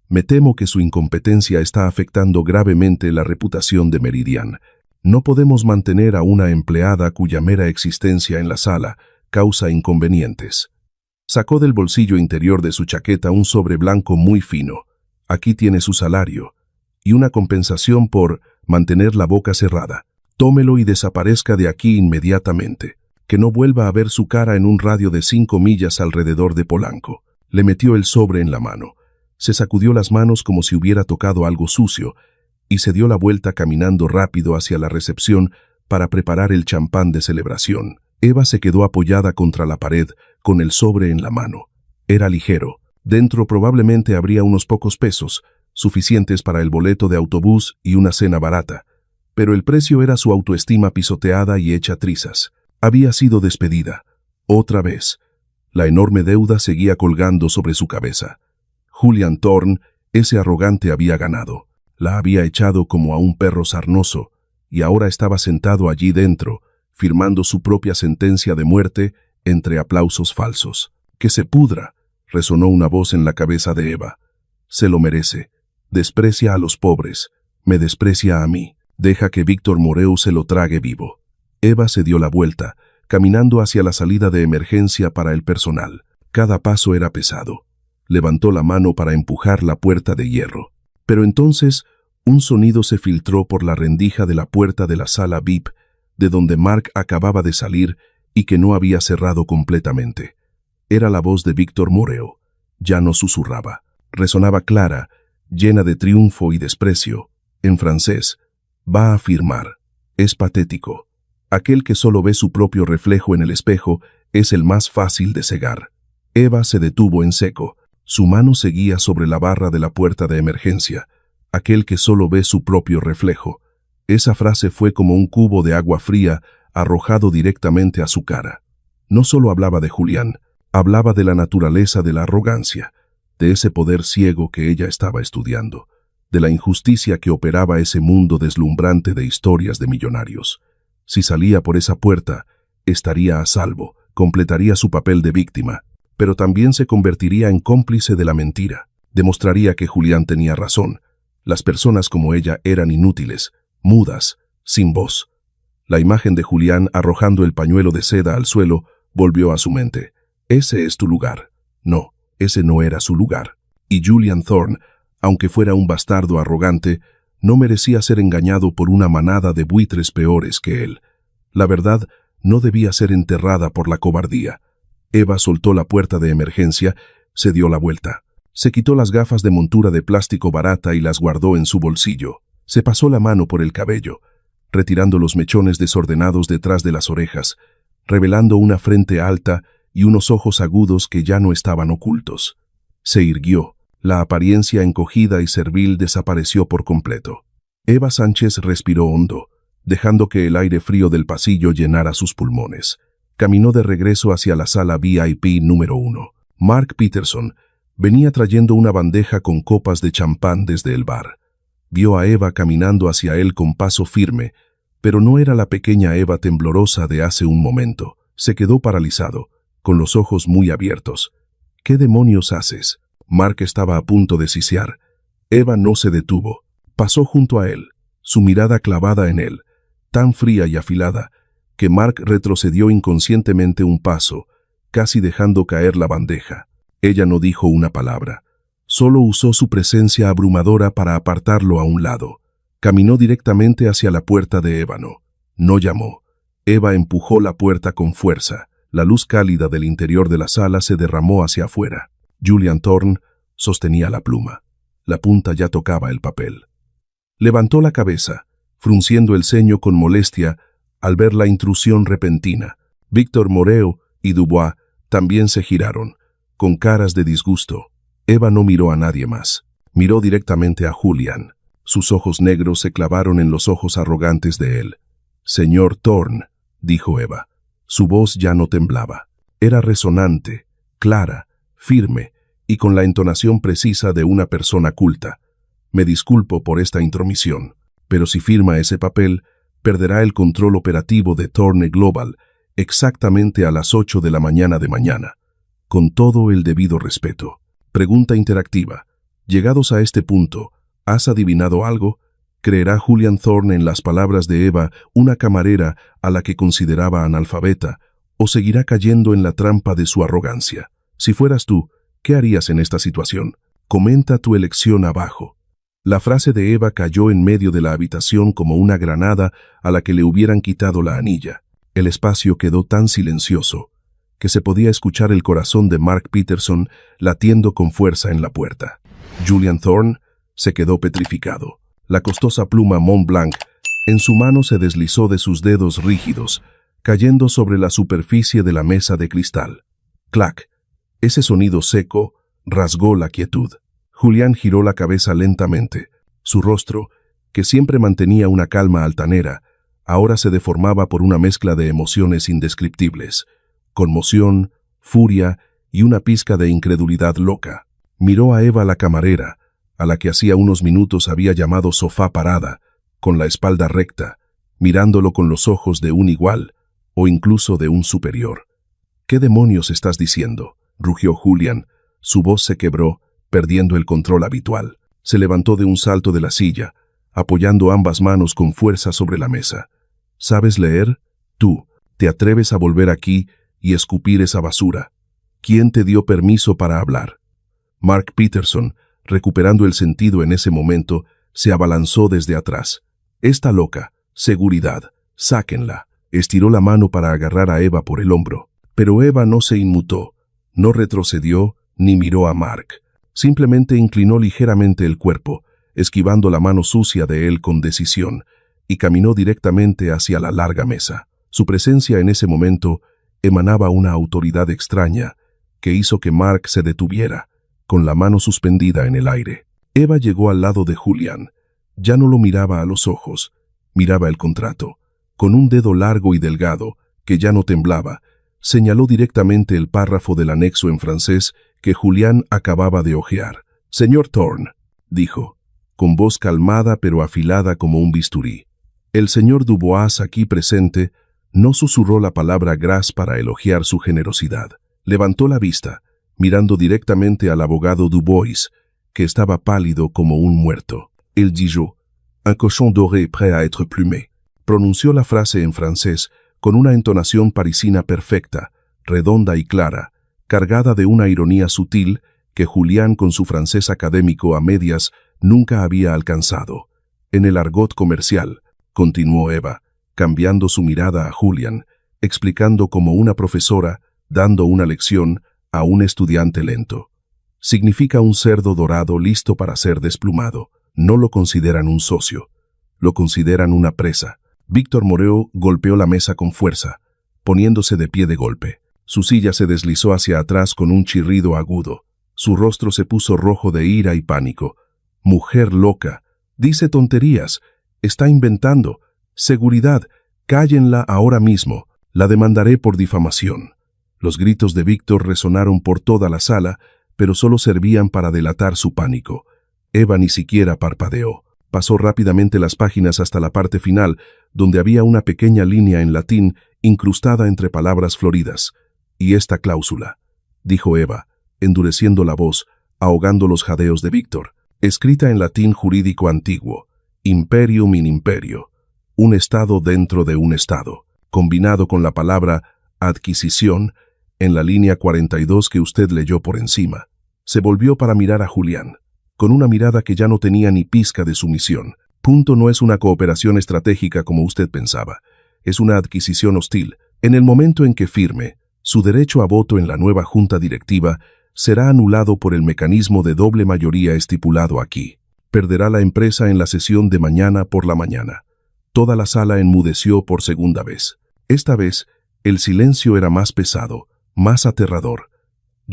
«Me temo que su incompetencia está afectando gravemente la reputación de Meridian. No podemos mantener a una empleada cuya mera existencia en la sala causa inconvenientes. Sacó del bolsillo interior de su chaqueta un sobre blanco muy fino. Aquí tiene su salario y una compensación por mantener la boca cerrada. Tómelo y desaparezca de aquí inmediatamente. Que no vuelva a ver su cara en un radio de 5 millas alrededor de Polanco. Le metió el sobre en la mano. Se sacudió las manos como si hubiera tocado algo sucio y se dio la vuelta caminando rápido hacia la recepción para preparar el champán de celebración. Eva se quedó apoyada contra la pared con el sobre en la mano. Era ligero. Dentro probablemente habría unos pocos pesos, suficientes para el boleto de autobús y una cena barata. Pero el precio era su autoestima pisoteada y hecha trizas. Había sido despedida. Otra vez. La enorme deuda seguía colgando sobre su cabeza. Julian Thorne, ese arrogante, había ganado. La había echado como a un perro sarnoso, y ahora estaba sentado allí dentro, firmando su propia sentencia de muerte entre aplausos falsos. «Que se pudra», resonó una voz en la cabeza de Eva. «Se lo merece. Desprecia a los pobres. Me desprecia a mí. Deja que Víctor Moreau se lo trague vivo». Eva se dio la vuelta, caminando hacia la salida de emergencia para el personal. Cada paso era pesado. Levantó la mano para empujar la puerta de hierro. Pero entonces un sonido se filtró por la rendija de la puerta de la sala VIP, de donde Mark acababa de salir y que no había cerrado completamente. Era la voz de Víctor Moreau. Ya no susurraba. Resonaba clara, llena de triunfo y desprecio. En francés, va a firmar. Es patético. Aquel que solo ve su propio reflejo en el espejo es el más fácil de cegar. Eva se detuvo en seco. Su mano seguía sobre la barra de la puerta de emergencia. Aquel que solo ve su propio reflejo. Esa frase fue como un cubo de agua fría arrojado directamente a su cara. No solo hablaba de Julián, hablaba de la naturaleza de la arrogancia, de ese poder ciego que ella estaba estudiando, de la injusticia que operaba ese mundo deslumbrante de historias de millonarios. Si salía por esa puerta, estaría a salvo, completaría su papel de víctima, pero también se convertiría en cómplice de la mentira. Demostraría que Julián tenía razón. Las personas como ella eran inútiles, mudas, sin voz. La imagen de Julián arrojando el pañuelo de seda al suelo volvió a su mente. Ese es tu lugar. No, ese no era su lugar. Y Julian Thorne, aunque fuera un bastardo arrogante, no merecía ser engañado por una manada de buitres peores que él. La verdad no debía ser enterrada por la cobardía. Eva soltó la puerta de emergencia, se dio la vuelta. Se quitó las gafas de montura de plástico barata y las guardó en su bolsillo. Se pasó la mano por el cabello, retirando los mechones desordenados detrás de las orejas, revelando una frente alta y unos ojos agudos que ya no estaban ocultos. Se irguió. La apariencia encogida y servil desapareció por completo. Eva Sánchez respiró hondo, dejando que el aire frío del pasillo llenara sus pulmones. Caminó de regreso hacia la sala VIP número 1. Mark Peterson venía trayendo una bandeja con copas de champán desde el bar. Vio a Eva caminando hacia él con paso firme, pero no era la pequeña Eva temblorosa de hace un momento. Se quedó paralizado, con los ojos muy abiertos. ¿Qué demonios haces? Mark estaba a punto de sisear. Eva no se detuvo. Pasó junto a él, su mirada clavada en él, tan fría y afilada, que Mark retrocedió inconscientemente un paso, casi dejando caer la bandeja. Ella no dijo una palabra. Solo usó su presencia abrumadora para apartarlo a un lado. Caminó directamente hacia la puerta de ébano. No llamó. Eva empujó la puerta con fuerza. La luz cálida del interior de la sala se derramó hacia afuera. Julian Thorne sostenía la pluma. La punta ya tocaba el papel. Levantó la cabeza, frunciendo el ceño con molestia al ver la intrusión repentina. Víctor Moreau y Dubois también se giraron, con caras de disgusto. Eva no miró a nadie más. Miró directamente a Julián. Sus ojos negros se clavaron en los ojos arrogantes de él. «Señor Thorne», dijo Eva. Su voz ya no temblaba. Era resonante, clara, firme y con la entonación precisa de una persona culta. «Me disculpo por esta intromisión, pero si firma ese papel, perderá el control operativo de Thorne Global exactamente a las 8 de la mañana de mañana. Con todo el debido respeto». Pregunta interactiva. Llegados a este punto, ¿has adivinado algo? ¿Creerá Julian Thorne en las palabras de Eva, una camarera a la que consideraba analfabeta, o seguirá cayendo en la trampa de su arrogancia? Si fueras tú, ¿qué harías en esta situación? Comenta tu elección abajo. La frase de Eva cayó en medio de la habitación como una granada a la que le hubieran quitado la anilla. El espacio quedó tan silencioso que se podía escuchar el corazón de Mark Peterson latiendo con fuerza en la puerta. Julian Thorne se quedó petrificado. La costosa pluma Mont Blanc en su mano se deslizó de sus dedos rígidos, cayendo sobre la superficie de la mesa de cristal. ¡Clac! Ese sonido seco rasgó la quietud. Julián giró la cabeza lentamente. Su rostro, que siempre mantenía una calma altanera, ahora se deformaba por una mezcla de emociones indescriptibles: conmoción, furia y una pizca de incredulidad loca. Miró a Eva, la camarera, a la que hacía unos minutos había llamado sofá parada, con la espalda recta, mirándolo con los ojos de un igual, o incluso de un superior. «¿Qué demonios estás diciendo?», rugió Julián. Su voz se quebró, perdiendo el control habitual. Se levantó de un salto de la silla, apoyando ambas manos con fuerza sobre la mesa. «¿Sabes leer? Tú, ¿te atreves a volver aquí y escupir esa basura? ¿Quién te dio permiso para hablar?». Mark Peterson, recuperando el sentido en ese momento, se abalanzó desde atrás. «Esta loca, seguridad, sáquenla». Estiró la mano para agarrar a Eva por el hombro, pero Eva no se inmutó, no retrocedió ni miró a Mark. Simplemente inclinó ligeramente el cuerpo, esquivando la mano sucia de él con decisión, y caminó directamente hacia la larga mesa. Su presencia en ese momento emanaba una autoridad extraña que hizo que Mark se detuviera, con la mano suspendida en el aire. Eva llegó al lado de Julián. Ya no lo miraba a los ojos, miraba el contrato. Con un dedo largo y delgado, que ya no temblaba, señaló directamente el párrafo del anexo en francés que Julián acababa de hojear. «Señor Thorne», dijo, con voz calmada pero afilada como un bisturí. El señor Dubois, aquí presente, no susurró la palabra grâce para elogiar su generosidad. Levantó la vista, mirando directamente al abogado Dubois, que estaba pálido como un muerto. «Il Dijon, un cochon doré prêt à être plumé». Pronunció la frase en francés con una entonación parisina perfecta, redonda y clara, cargada de una ironía sutil que Julián, con su francés académico a medias, nunca había alcanzado. «En el argot comercial», continuó Eva, cambiando su mirada a Julián, explicando como una profesora dando una lección a un estudiante lento. «Significa un cerdo dorado listo para ser desplumado. No lo consideran un socio, lo consideran una presa». Víctor Moreau golpeó la mesa con fuerza, poniéndose de pie de golpe. Su silla se deslizó hacia atrás con un chirrido agudo. Su rostro se puso rojo de ira y pánico. «Mujer loca, dice tonterías, está inventando. Seguridad, cállenla ahora mismo, la demandaré por difamación». Los gritos de Víctor resonaron por toda la sala, pero solo servían para delatar su pánico. Eva ni siquiera parpadeó. Pasó rápidamente las páginas hasta la parte final, donde había una pequeña línea en latín incrustada entre palabras floridas. «Y esta cláusula», dijo Eva, endureciendo la voz, ahogando los jadeos de Víctor, escrita en latín jurídico antiguo: «imperium in imperio», un estado dentro de un estado, combinado con la palabra «adquisición» en la línea 42 que usted leyó por encima. Se volvió para mirar a Julián, con una mirada que ya no tenía ni pizca de sumisión. «No es una cooperación estratégica como usted pensaba. Es una adquisición hostil. En el momento en que firme, su derecho a voto en la nueva junta directiva será anulado por el mecanismo de doble mayoría estipulado aquí. Perderá la empresa en la sesión de mañana por la mañana». Toda la sala enmudeció por segunda vez. Esta vez, el silencio era más pesado, más aterrador.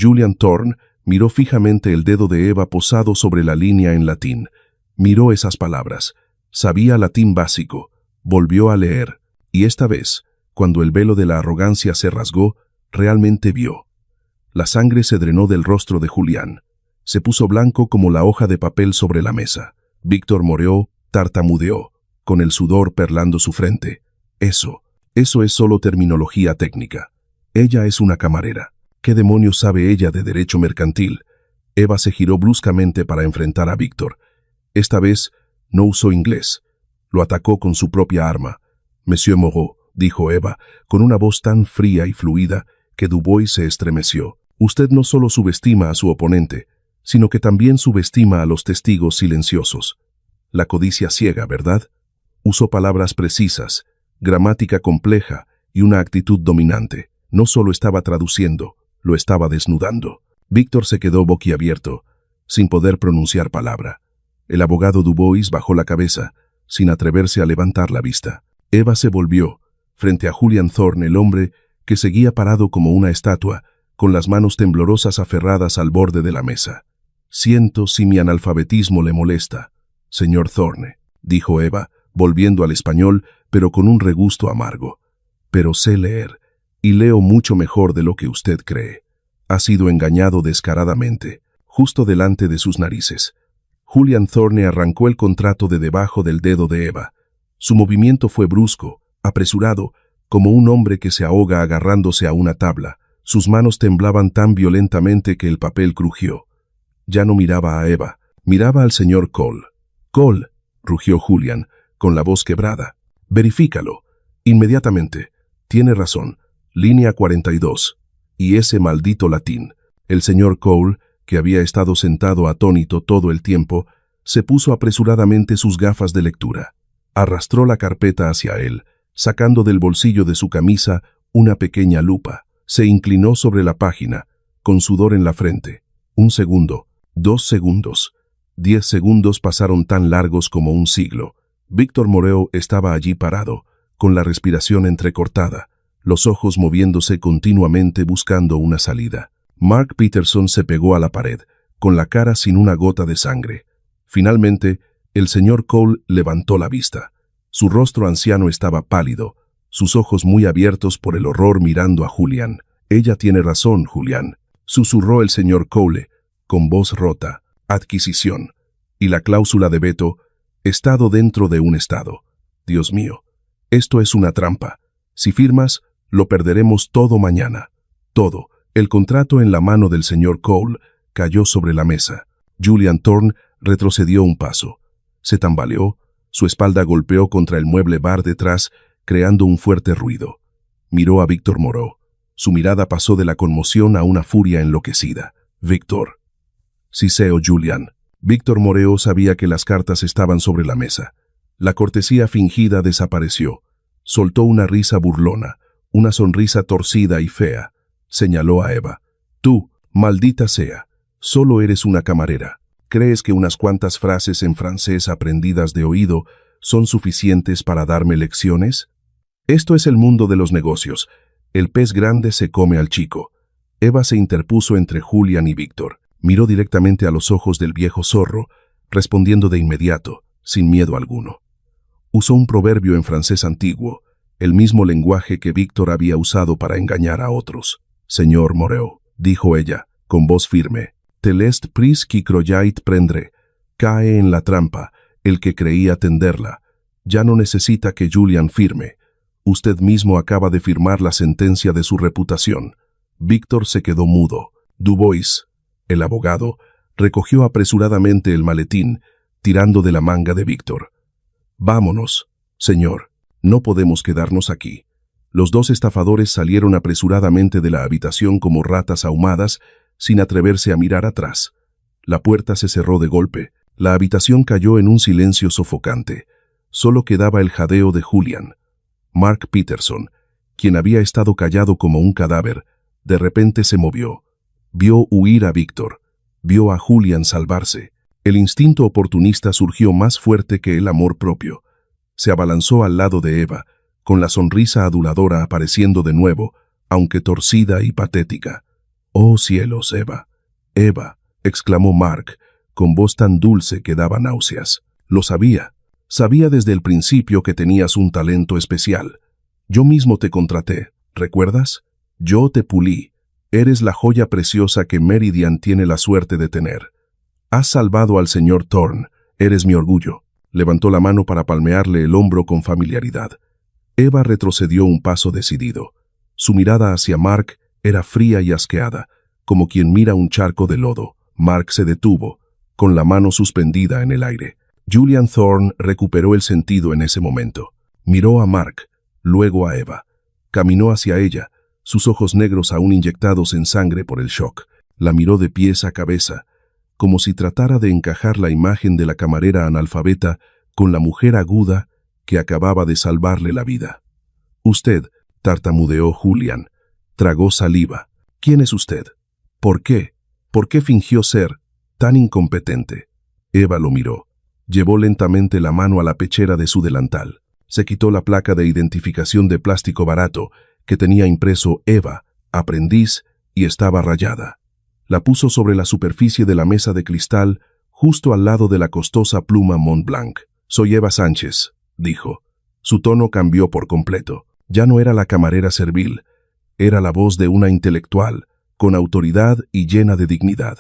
Julian Thorne miró fijamente el dedo de Eva posado sobre la línea en latín. Miró esas palabras. Sabía latín básico. Volvió a leer. Y esta vez, cuando el velo de la arrogancia se rasgó, realmente vio. La sangre se drenó del rostro de Julián. Se puso blanco como la hoja de papel sobre la mesa. Víctor Moreau tartamudeó, con el sudor perlando su frente. Eso es solo terminología técnica. Ella es una camarera. ¿Qué demonios sabe ella de derecho mercantil? Eva se giró bruscamente para enfrentar a Víctor. Esta vez No usó inglés. Lo atacó con su propia arma. Monsieur Moreau, dijo Eva, con una voz tan fría y fluida que Dubois se estremeció. Usted no solo subestima a su oponente, sino que también subestima a los testigos silenciosos. La codicia ciega, ¿verdad? Usó palabras precisas, gramática compleja y una actitud dominante. No solo estaba traduciendo, lo estaba desnudando. Víctor se quedó boquiabierto, sin poder pronunciar palabra. El abogado Dubois bajó la cabeza, sin atreverse a levantar la vista. Eva se volvió, frente a Julian Thorne, el hombre que seguía parado como una estatua, con las manos temblorosas aferradas al borde de la mesa. Siento si mi analfabetismo le molesta, señor Thorne, dijo Eva, volviendo al español, pero con un regusto amargo. Pero sé leer, y leo mucho mejor de lo que usted cree. Ha sido engañado descaradamente, justo delante de sus narices. Julian Thorne arrancó el contrato de debajo del dedo de Eva. Su movimiento fue brusco, apresurado, como un hombre que se ahoga agarrándose a una tabla. Sus manos temblaban tan violentamente que el papel crujió. Ya no miraba a Eva, miraba al señor Cole. «Cole», rugió Julian, con la voz quebrada. «Verifícalo. Inmediatamente. Tiene razón. Línea 42. Y ese maldito latín». El señor Cole, que había estado sentado atónito todo el tiempo, se puso apresuradamente sus gafas de lectura. Arrastró la carpeta hacia él, sacando del bolsillo de su camisa una pequeña lupa. Se inclinó sobre la página, con sudor en la frente. 1 segundo, 2 segundos, 10 segundos pasaron tan largos como un siglo. Víctor Moreau estaba allí parado, con la respiración entrecortada, los ojos moviéndose continuamente buscando una salida. Mark Peterson se pegó a la pared, con la cara sin una gota de sangre. Finalmente, el señor Cole levantó la vista. Su rostro anciano estaba pálido, sus ojos muy abiertos por el horror mirando a Julian. «Ella tiene razón, Julian», susurró el señor Cole, con voz rota. «Adquisición. Y la cláusula de veto, estado dentro de un estado. Dios mío, esto es una trampa. Si firmas, lo perderemos todo mañana. Todo». El contrato en la mano del señor Cole cayó sobre la mesa. Julian Thorne retrocedió un paso. Se tambaleó, su espalda golpeó contra el mueble bar detrás, creando un fuerte ruido. Miró a Víctor Moreau. Su mirada pasó de la conmoción a una furia enloquecida. «Víctor». «Siseo, Julian». Víctor Moreau sabía que las cartas estaban sobre la mesa. La cortesía fingida desapareció. Soltó una risa burlona, una sonrisa torcida y fea. Señaló a Eva. «Tú, maldita sea, solo eres una camarera. ¿Crees que unas cuantas frases en francés aprendidas de oído son suficientes para darme lecciones? Esto es el mundo de los negocios. El pez grande se come al chico». Eva se interpuso entre Julian y Víctor. Miró directamente a los ojos del viejo zorro, respondiendo de inmediato, sin miedo alguno. Usó un proverbio en francés antiguo, el mismo lenguaje que Víctor había usado para engañar a otros. «Señor Moreau», dijo ella, con voz firme, «te lest pris qui croyait prendre». Cae en la trampa el que creía tenderla. Ya no necesita que Julian firme. Usted mismo acaba de firmar la sentencia de su reputación. Víctor se quedó mudo. Dubois, el abogado, recogió apresuradamente el maletín, tirando de la manga de Víctor. «Vámonos, señor. No podemos quedarnos aquí». Los dos estafadores salieron apresuradamente de la habitación como ratas ahumadas, sin atreverse a mirar atrás. La puerta se cerró de golpe. La habitación cayó en un silencio sofocante. Solo quedaba el jadeo de Julian. Mark Peterson, quien había estado callado como un cadáver, de repente se movió. Vio huir a Víctor. Vio a Julian salvarse. El instinto oportunista surgió más fuerte que el amor propio. Se abalanzó al lado de Eva, con la sonrisa aduladora apareciendo de nuevo, aunque torcida y patética. «Oh cielos, Eva, Eva», exclamó Mark, con voz tan dulce que daba náuseas. «Lo sabía. Sabía desde el principio que tenías un talento especial. Yo mismo te contraté, ¿recuerdas? Yo te pulí. Eres la joya preciosa que Meridian tiene la suerte de tener. Has salvado al señor Thorne. Eres mi orgullo». Levantó la mano para palmearle el hombro con familiaridad. Eva retrocedió un paso decidido. Su mirada hacia Mark era fría y asqueada, como quien mira un charco de lodo. Mark se detuvo, con la mano suspendida en el aire. Julian Thorne recuperó el sentido en ese momento. Miró a Mark, luego a Eva. Caminó hacia ella, sus ojos negros aún inyectados en sangre por el shock. La miró de pies a cabeza, como si tratara de encajar la imagen de la camarera analfabeta con la mujer aguda que acababa de salvarle la vida. «Usted», tartamudeó Julian. Tragó saliva. «¿Quién es usted? ¿Por qué? ¿Por qué fingió ser tan incompetente?» Eva lo miró. Llevó lentamente la mano a la pechera de su delantal. Se quitó la placa de identificación de plástico barato que tenía impreso Eva, aprendiz, y estaba rayada. La puso sobre la superficie de la mesa de cristal, justo al lado de la costosa pluma Montblanc. «Soy Eva Sánchez», dijo. Su tono cambió por completo. Ya no era la camarera servil, era la voz de una intelectual, con autoridad y llena de dignidad.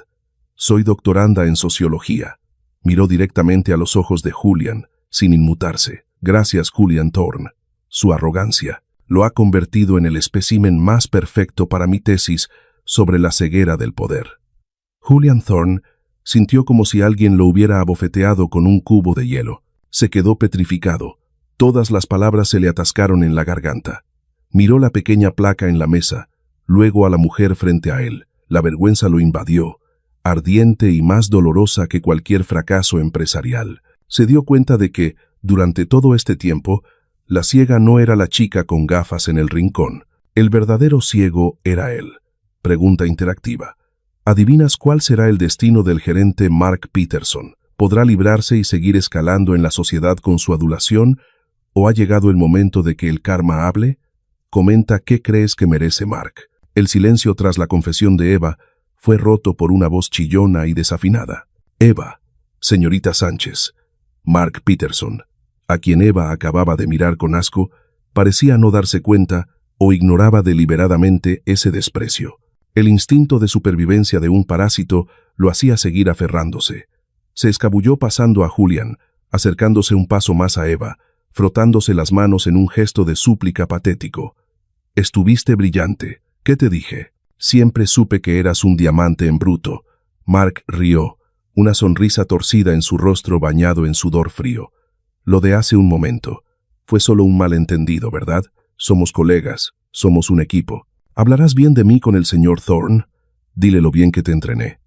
«Soy doctoranda en sociología». Miró directamente a los ojos de Julian, sin inmutarse. «Gracias, Julian Thorne. Su arrogancia lo ha convertido en el espécimen más perfecto para mi tesis sobre la ceguera del poder». Julian Thorne sintió como si alguien lo hubiera abofeteado con un cubo de hielo. Se quedó petrificado. Todas las palabras se le atascaron en la garganta. Miró la pequeña placa en la mesa, luego a la mujer frente a él. La vergüenza lo invadió, ardiente y más dolorosa que cualquier fracaso empresarial. Se dio cuenta de que, durante todo este tiempo, la ciega no era la chica con gafas en el rincón. El verdadero ciego era él. Pregunta interactiva. ¿Adivinas cuál será el destino del gerente Mark Peterson? ¿Podrá librarse y seguir escalando en la sociedad con su adulación? ¿O ha llegado el momento de que el karma hable? Comenta qué crees que merece Mark. El silencio tras la confesión de Eva fue roto por una voz chillona y desafinada. «Eva, señorita Sánchez». Mark Peterson, a quien Eva acababa de mirar con asco, parecía no darse cuenta o ignoraba deliberadamente ese desprecio. El instinto de supervivencia de un parásito lo hacía seguir aferrándose. Se escabulló pasando a Julian, acercándose un paso más a Eva, frotándose las manos en un gesto de súplica patético. «Estuviste brillante. ¿Qué te dije? Siempre supe que eras un diamante en bruto». Mark rió, una sonrisa torcida en su rostro bañado en sudor frío. «Lo de hace un momento. Fue solo un malentendido, ¿verdad? Somos colegas, somos un equipo. ¿Hablarás bien de mí con el señor Thorne? Dile lo bien que te entrené».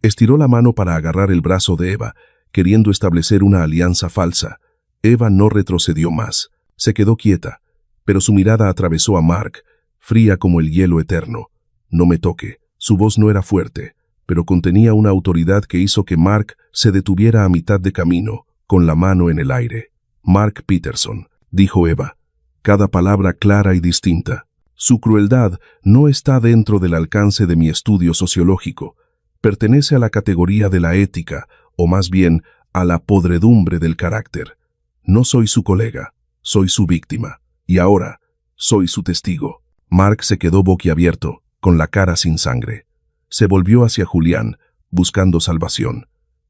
Estiró la mano para agarrar el brazo de Eva, queriendo establecer una alianza falsa. Eva no retrocedió más. Se quedó quieta, pero su mirada atravesó a Mark, fría como el hielo eterno. «No me toque». Su voz no era fuerte, pero contenía una autoridad que hizo que Mark se detuviera a mitad de camino, con la mano en el aire. «Mark Peterson», dijo Eva, cada palabra clara y distinta. «Su crueldad no está dentro del alcance de mi estudio sociológico. Pertenece a la categoría de la ética, o más bien, a la podredumbre del carácter. No soy su colega, soy su víctima. Y ahora, soy su testigo». Mark se quedó boquiabierto, con la cara sin sangre. Se volvió hacia Julian, buscando salvación.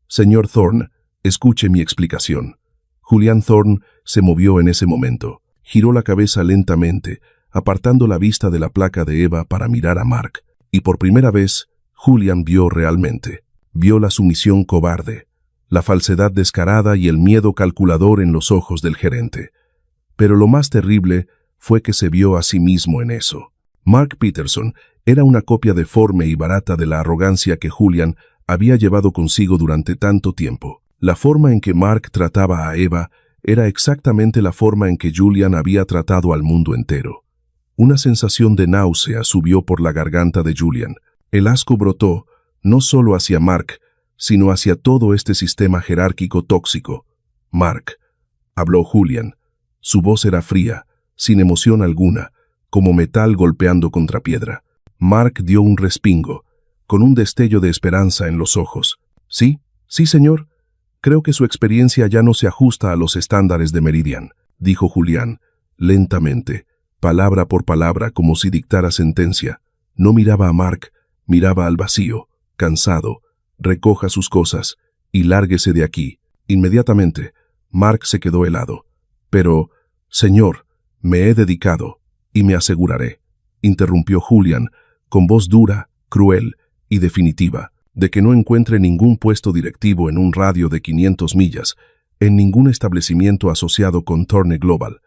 «Señor Thorne, escuche mi explicación». Julian Thorne se movió en ese momento. Giró la cabeza lentamente, apartando la vista de la placa de Eva para mirar a Mark. Y por primera vez, Julian vio realmente. Vio la sumisión cobarde, la falsedad descarada y el miedo calculador en los ojos del gerente. Pero lo más terrible fue que se vio a sí mismo en eso. Mark Peterson era una copia deforme y barata de la arrogancia que Julian había llevado consigo durante tanto tiempo. La forma en que Mark trataba a Eva era exactamente la forma en que Julian había tratado al mundo entero. Una sensación de náusea subió por la garganta de Julian. El asco brotó no solo hacia Mark, sino hacia todo este sistema jerárquico tóxico. «Mark», habló Julian. Su voz era fría, sin emoción alguna, como metal golpeando contra piedra. Mark dio un respingo, con un destello de esperanza en los ojos. «Sí, sí, señor. Creo que su experiencia ya no se ajusta a los estándares de Meridian», dijo Julian, lentamente, palabra por palabra como si dictara sentencia. No miraba a Mark, miraba al vacío, cansado. «Recoja sus cosas y lárguese de aquí, inmediatamente». Mark se quedó helado. «Pero, señor, me he dedicado, y me aseguraré», interrumpió Julian, con voz dura, cruel y definitiva, «de que no encuentre ningún puesto directivo en un radio de 500 millas, en ningún establecimiento asociado con Thorne Global.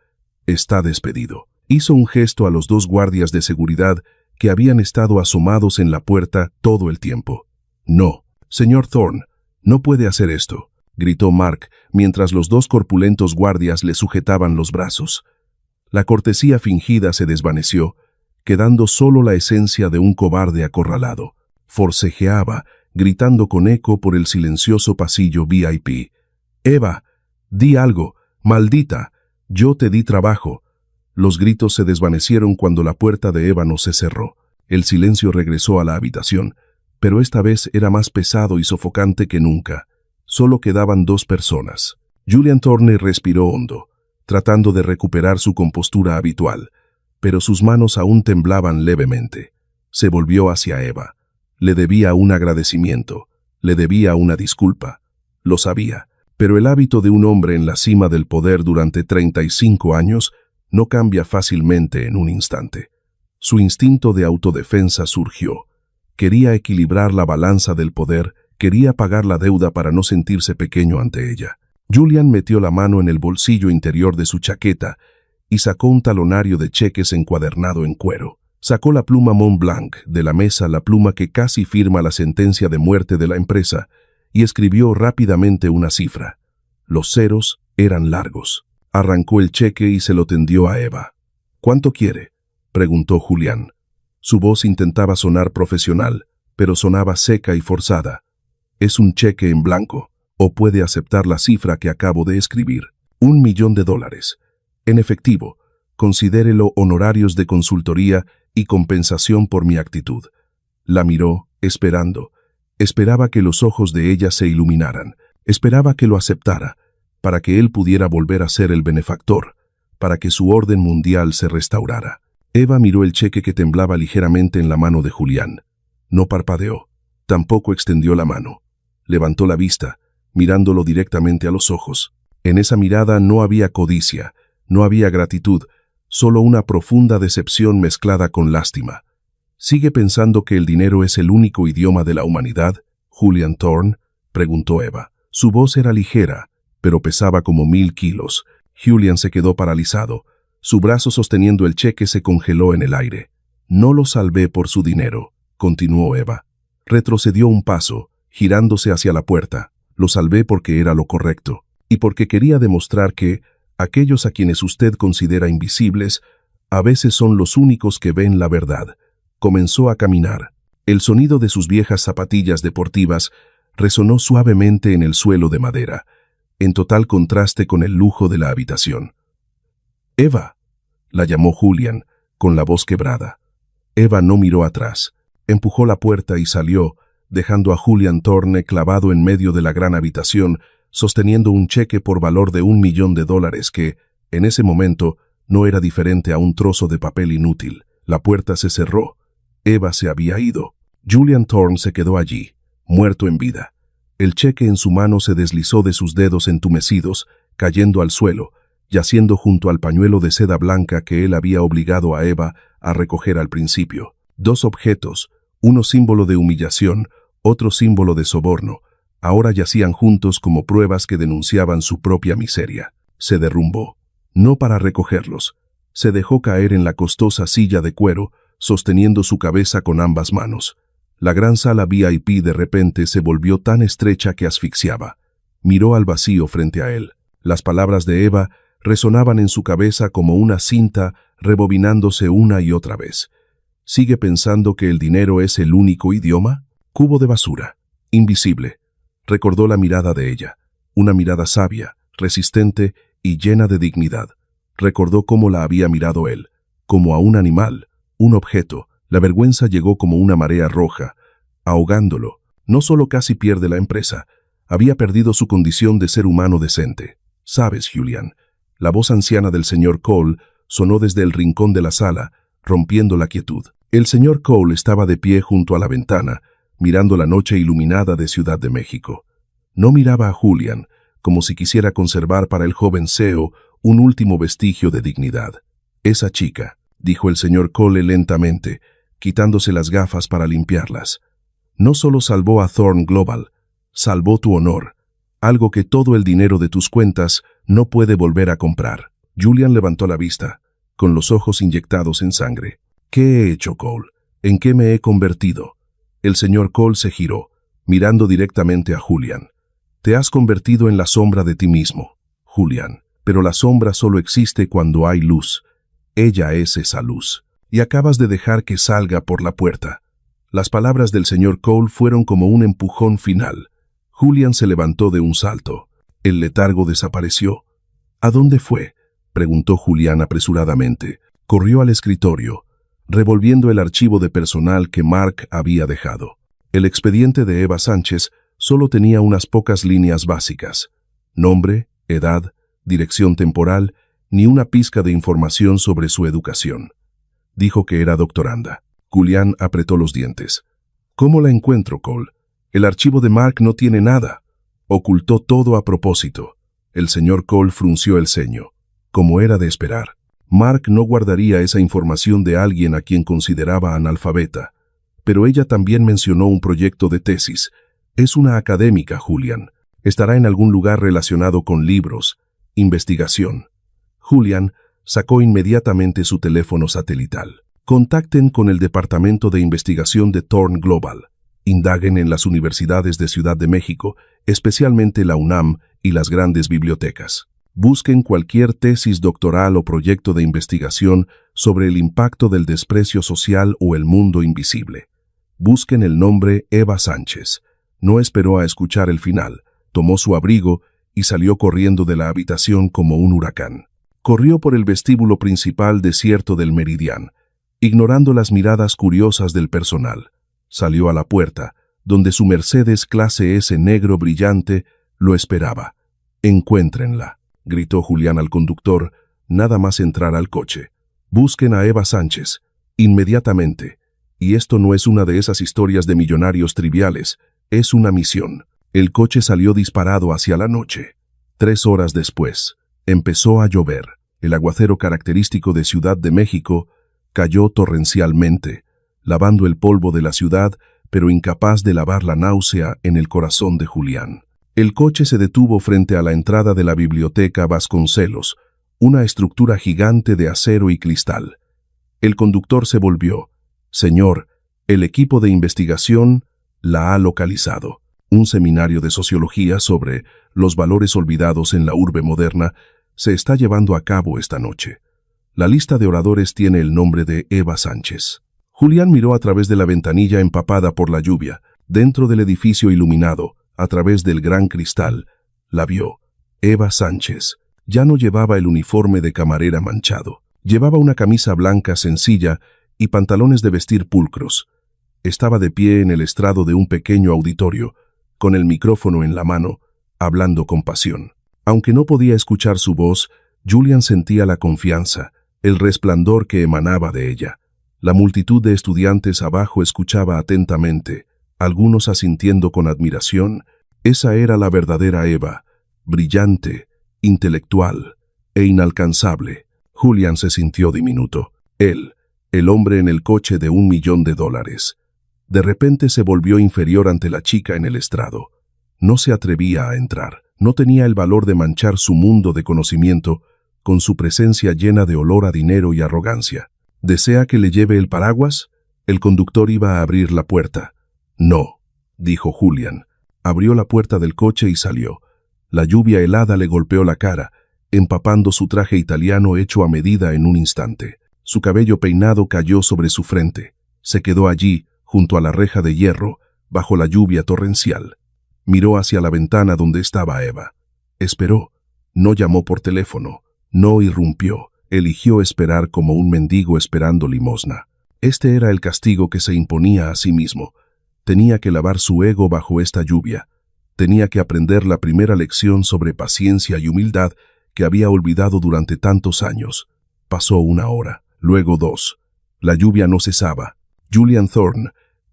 Está despedido. Hizo un gesto a los 2 guardias de seguridad que habían estado asomados en la puerta todo el tiempo. No, señor Thorne, no puede hacer esto, gritó Mark mientras los 2 corpulentos guardias le sujetaban los brazos. La cortesía fingida se desvaneció, quedando solo la esencia de un cobarde acorralado. Forcejeaba, gritando con eco por el silencioso pasillo VIP. «Eva, di algo, maldita, yo te di trabajo». Los gritos se desvanecieron cuando la puerta de ébano se cerró. El silencio regresó a la habitación, pero esta vez era más pesado y sofocante que nunca. Solo quedaban 2 personas. Julian Thorne respiró hondo, tratando de recuperar su compostura habitual, pero sus manos aún temblaban levemente. Se volvió hacia Eva. Le debía un agradecimiento, le debía una disculpa. Lo sabía, pero el hábito de un hombre en la cima del poder durante 35 años no cambia fácilmente en un instante. Su instinto de autodefensa surgió. Quería equilibrar la balanza del poder, quería pagar la deuda para no sentirse pequeño ante ella. Julian metió la mano en el bolsillo interior de su chaqueta y sacó un talonario de cheques encuadernado en cuero. Sacó la pluma Mont Blanc de la mesa, la pluma que casi firma la sentencia de muerte de la empresa, y escribió rápidamente una cifra. Los ceros eran largos. Arrancó el cheque y se lo tendió a Eva. «¿Cuánto quiere?», preguntó Julián. Su voz intentaba sonar profesional, pero sonaba seca y forzada. «Es un cheque en blanco, o puede aceptar la cifra que acabo de escribir. $1.000.000. En efectivo, considérelo honorarios de consultoría y compensación por mi actitud». La miró, esperando. Esperaba que los ojos de ella se iluminaran. Esperaba que lo aceptara, para que él pudiera volver a ser el benefactor, para que su orden mundial se restaurara. Eva miró el cheque que temblaba ligeramente en la mano de Julián. No parpadeó, tampoco extendió la mano. Levantó la vista, mirándolo directamente a los ojos. En esa mirada no había codicia, no había gratitud, solo una profunda decepción mezclada con lástima. «¿Sigue pensando que el dinero es el único idioma de la humanidad, Julian Thorne?», preguntó Eva. Su voz era ligera, pero pesaba como 1000 kilos. Julian se quedó paralizado. Su brazo sosteniendo el cheque se congeló en el aire. «No lo salvé por su dinero», continuó Eva. Retrocedió un paso, girándose hacia la puerta. «Lo salvé porque era lo correcto, y porque quería demostrar que aquellos a quienes usted considera invisibles, a veces son los únicos que ven la verdad». Comenzó a caminar. El sonido de sus viejas zapatillas deportivas resonó suavemente en el suelo de madera, en total contraste con el lujo de la habitación. «Eva», la llamó Julian, con la voz quebrada. Eva no miró atrás. Empujó la puerta y salió, dejando a Julian Thorne clavado en medio de la gran habitación, sosteniendo un cheque por valor de $1.000.000 que, en ese momento, no era diferente a un trozo de papel inútil. La puerta se cerró. Eva se había ido. Julian Thorne se quedó allí, muerto en vida. El cheque en su mano se deslizó de sus dedos entumecidos, cayendo al suelo, yaciendo junto al pañuelo de seda blanca que él había obligado a Eva a recoger al principio. 2 objetos, uno símbolo de humillación, otro símbolo de soborno, ahora yacían juntos como pruebas que denunciaban su propia miseria. Se derrumbó, no para recogerlos. Se dejó caer en la costosa silla de cuero, sosteniendo su cabeza con ambas manos. La gran sala VIP de repente se volvió tan estrecha que asfixiaba. Miró al vacío frente a él. Las palabras de Eva resonaban en su cabeza como una cinta rebobinándose una y otra vez. ¿Sigue pensando que el dinero es el único idioma? Cubo de basura, invisible. Recordó la mirada de ella, una mirada sabia, resistente y llena de dignidad. Recordó cómo la había mirado él, como a un animal, un objeto. La vergüenza llegó como una marea roja, ahogándolo. No solo casi pierde la empresa, había perdido su condición de ser humano decente. «Sabes, Julian», la voz anciana del señor Cole sonó desde el rincón de la sala, rompiendo la quietud. El señor Cole estaba de pie junto a la ventana, mirando la noche iluminada de Ciudad de México. No miraba a Julian, como si quisiera conservar para el joven CEO un último vestigio de dignidad. «Esa chica», dijo el señor Cole lentamente, quitándose las gafas para limpiarlas. «No solo salvó a Thorne Global, salvó tu honor. algo que todo el dinero de tus cuentas no puede volver a comprar. Julian levantó la vista, con los ojos inyectados en sangre. ¿Qué he hecho, Cole? ¿En qué me he convertido? El señor Cole se giró, mirando directamente a Julian. Te has convertido en la sombra de ti mismo, Julian, pero la sombra solo existe cuando hay luz. Ella es esa luz. Y acabas de dejar que salga por la puerta. Las palabras del señor Cole fueron como un empujón final. Julian se levantó de un salto. El letargo desapareció. ¿A dónde fue?, preguntó Julian apresuradamente. Corrió al escritorio, revolviendo el archivo de personal que Mark había dejado. El expediente de Eva Sánchez solo tenía unas pocas líneas básicas. Nombre, edad, dirección temporal, ni una pizca de información sobre su educación. Dijo que era doctoranda. Julian apretó los dientes. ¿Cómo la encuentro, Cole? El archivo de Mark no tiene nada. Ocultó todo a propósito. El señor Cole frunció el ceño. Como era de esperar. Mark no guardaría esa información de alguien a quien consideraba analfabeta. Pero ella también mencionó un proyecto de tesis. Es una académica, Julian. Estará en algún lugar relacionado con libros, investigación. Julian sacó inmediatamente su teléfono satelital. Contacten con el Departamento de Investigación de Thorne Global. Indaguen en las universidades de Ciudad de México, especialmente la UNAM y las grandes bibliotecas. Busquen cualquier tesis doctoral o proyecto de investigación sobre el impacto del desprecio social o el mundo invisible. Busquen el nombre Eva Sánchez. No esperó a escuchar el final. Tomó su abrigo y salió corriendo de la habitación como un huracán. Corrió por el vestíbulo principal desierto del Meridian, ignorando las miradas curiosas del personal. Salió a la puerta, donde su Mercedes clase S negro brillante lo esperaba. «Encuéntrenla», gritó Julian al conductor, nada más entrar al coche. «Busquen a Eva Sánchez, inmediatamente. Y esto no es una de esas historias de millonarios triviales, es una misión». El coche salió disparado hacia la noche. 3 horas después, empezó a llover. El aguacero característico de Ciudad de México cayó torrencialmente, lavando el polvo de la ciudad, pero incapaz de lavar la náusea en el corazón de Julian. El coche se detuvo frente a la entrada de la biblioteca Vasconcelos, una estructura gigante de acero y cristal. El conductor se volvió. «Señor, el equipo de investigación la ha localizado». Un seminario de sociología sobre los valores olvidados en la urbe moderna se está llevando a cabo esta noche. La lista de oradores tiene el nombre de Eva Sánchez. Julian miró a través de la ventanilla empapada por la lluvia. Dentro del edificio iluminado, a través del gran cristal, la vio. Eva Sánchez. Ya no llevaba el uniforme de camarera manchado. Llevaba una camisa blanca sencilla y pantalones de vestir pulcros. Estaba de pie en el estrado de un pequeño auditorio, con el micrófono en la mano, hablando con pasión. Aunque no podía escuchar su voz, Julian sentía la confianza, el resplandor que emanaba de ella. La multitud de estudiantes abajo escuchaba atentamente, algunos asintiendo con admiración. Esa era la verdadera Eva, brillante, intelectual e inalcanzable. Julian se sintió diminuto. Él, el hombre en el coche de $1 millón. De repente se volvió inferior ante la chica en el estrado. No se atrevía a entrar. No tenía el valor de manchar su mundo de conocimiento con su presencia llena de olor a dinero y arrogancia. ¿Desea que le lleve el paraguas? El conductor iba a abrir la puerta. «No», dijo Julian. Abrió la puerta del coche y salió. La lluvia helada le golpeó la cara, empapando su traje italiano hecho a medida en un instante. Su cabello peinado cayó sobre su frente. Se quedó allí, junto a la reja de hierro, bajo la lluvia torrencial. Miró hacia la ventana donde estaba Eva. Esperó. No llamó por teléfono. No irrumpió. Eligió esperar como un mendigo esperando limosna. Este era el castigo que se imponía a sí mismo. Tenía que lavar su ego bajo esta lluvia. Tenía que aprender la primera lección sobre paciencia y humildad que había olvidado durante tantos años. Pasó 1 hora, luego 2. La lluvia no cesaba. Julian Thorne,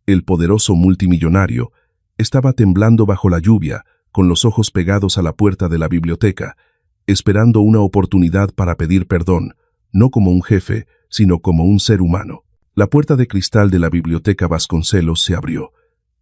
el poderoso multimillonario, estaba temblando bajo la lluvia, con los ojos pegados a la puerta de la biblioteca, esperando una oportunidad para pedir perdón, no como un jefe, sino como un ser humano. La puerta de cristal de la biblioteca Vasconcelos se abrió.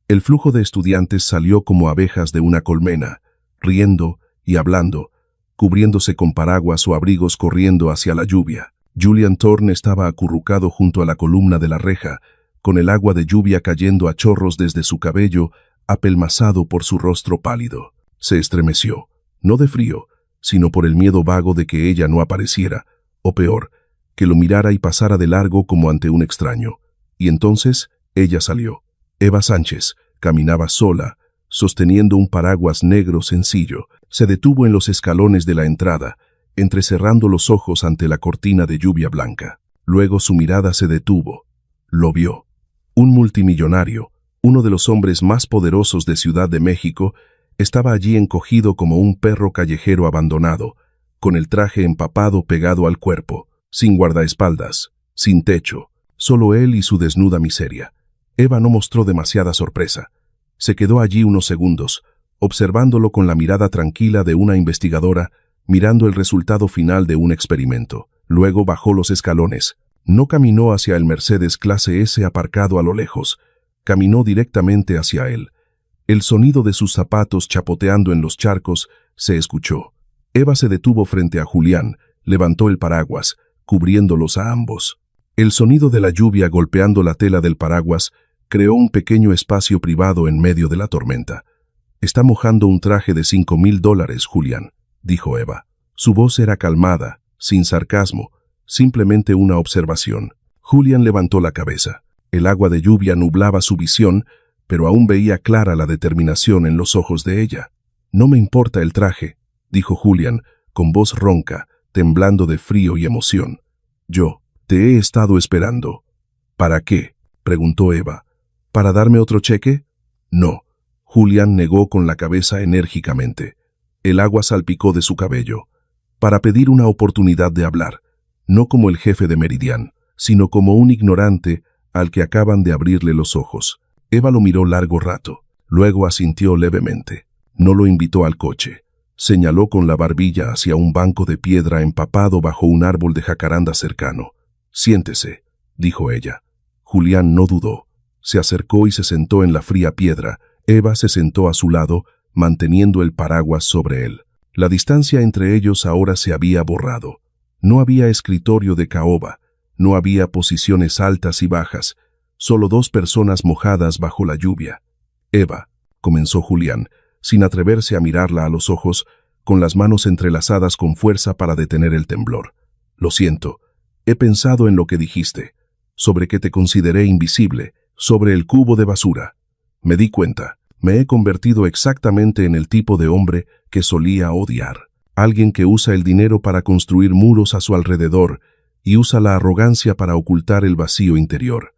El flujo de estudiantes salió como abejas de una colmena, riendo y hablando, cubriéndose con paraguas o abrigos corriendo hacia la lluvia. Julian Thorne estaba acurrucado junto a la columna de la reja, con el agua de lluvia cayendo a chorros desde su cabello, apelmazado por su rostro pálido. Se estremeció, no de frío, sino por el miedo vago de que ella no apareciera, o peor, que lo mirara y pasara de largo como ante un extraño. Y entonces ella salió. Eva Sánchez caminaba sola, sosteniendo un paraguas negro sencillo. Se detuvo en los escalones de la entrada, entrecerrando los ojos ante la cortina de lluvia blanca. Luego su mirada se detuvo. Lo vio. Un multimillonario, uno de los hombres más poderosos de Ciudad de México, estaba allí encogido como un perro callejero abandonado, con el traje empapado pegado al cuerpo, sin guardaespaldas, sin techo, solo él y su desnuda miseria. Eva no mostró demasiada sorpresa. Se quedó allí unos segundos, observándolo con la mirada tranquila de una investigadora, mirando el resultado final de un experimento. Luego bajó los escalones. No caminó hacia el Mercedes clase S aparcado a lo lejos. Caminó directamente hacia él. El sonido de sus zapatos chapoteando en los charcos se escuchó. Eva se detuvo frente a Julián, levantó el paraguas, cubriéndolos a ambos. El sonido de la lluvia golpeando la tela del paraguas creó un pequeño espacio privado en medio de la tormenta. «Está mojando un traje de $5,000, Julián», dijo Eva. Su voz era calmada, sin sarcasmo, simplemente una observación. Julián levantó la cabeza. El agua de lluvia nublaba su visión, pero aún veía clara la determinación en los ojos de ella. «No me importa el traje», dijo Julián, con voz ronca, temblando de frío y emoción. «Yo te he estado esperando». «¿Para qué?», preguntó Eva. «¿Para darme otro cheque?» «No». Julián negó con la cabeza enérgicamente. El agua salpicó de su cabello. «Para pedir una oportunidad de hablar, no como el jefe de Meridian, sino como un ignorante al que acaban de abrirle los ojos». Eva lo miró largo rato, luego asintió levemente. No lo invitó al coche. Señaló con la barbilla hacia un banco de piedra empapado bajo un árbol de jacaranda cercano. «Siéntese», dijo ella. Julián no dudó. Se acercó y se sentó en la fría piedra. Eva se sentó a su lado, manteniendo el paraguas sobre él. La distancia entre ellos ahora se había borrado. No había escritorio de caoba, no había posiciones altas y bajas, solo dos personas mojadas bajo la lluvia. «Eva», comenzó Julián, sin atreverse a mirarla a los ojos, con las manos entrelazadas con fuerza para detener el temblor. «Lo siento, he pensado en lo que dijiste, sobre que te consideré invisible, sobre el cubo de basura. Me di cuenta, me he convertido exactamente en el tipo de hombre que solía odiar. Alguien que usa el dinero para construir muros a su alrededor y usa la arrogancia para ocultar el vacío interior».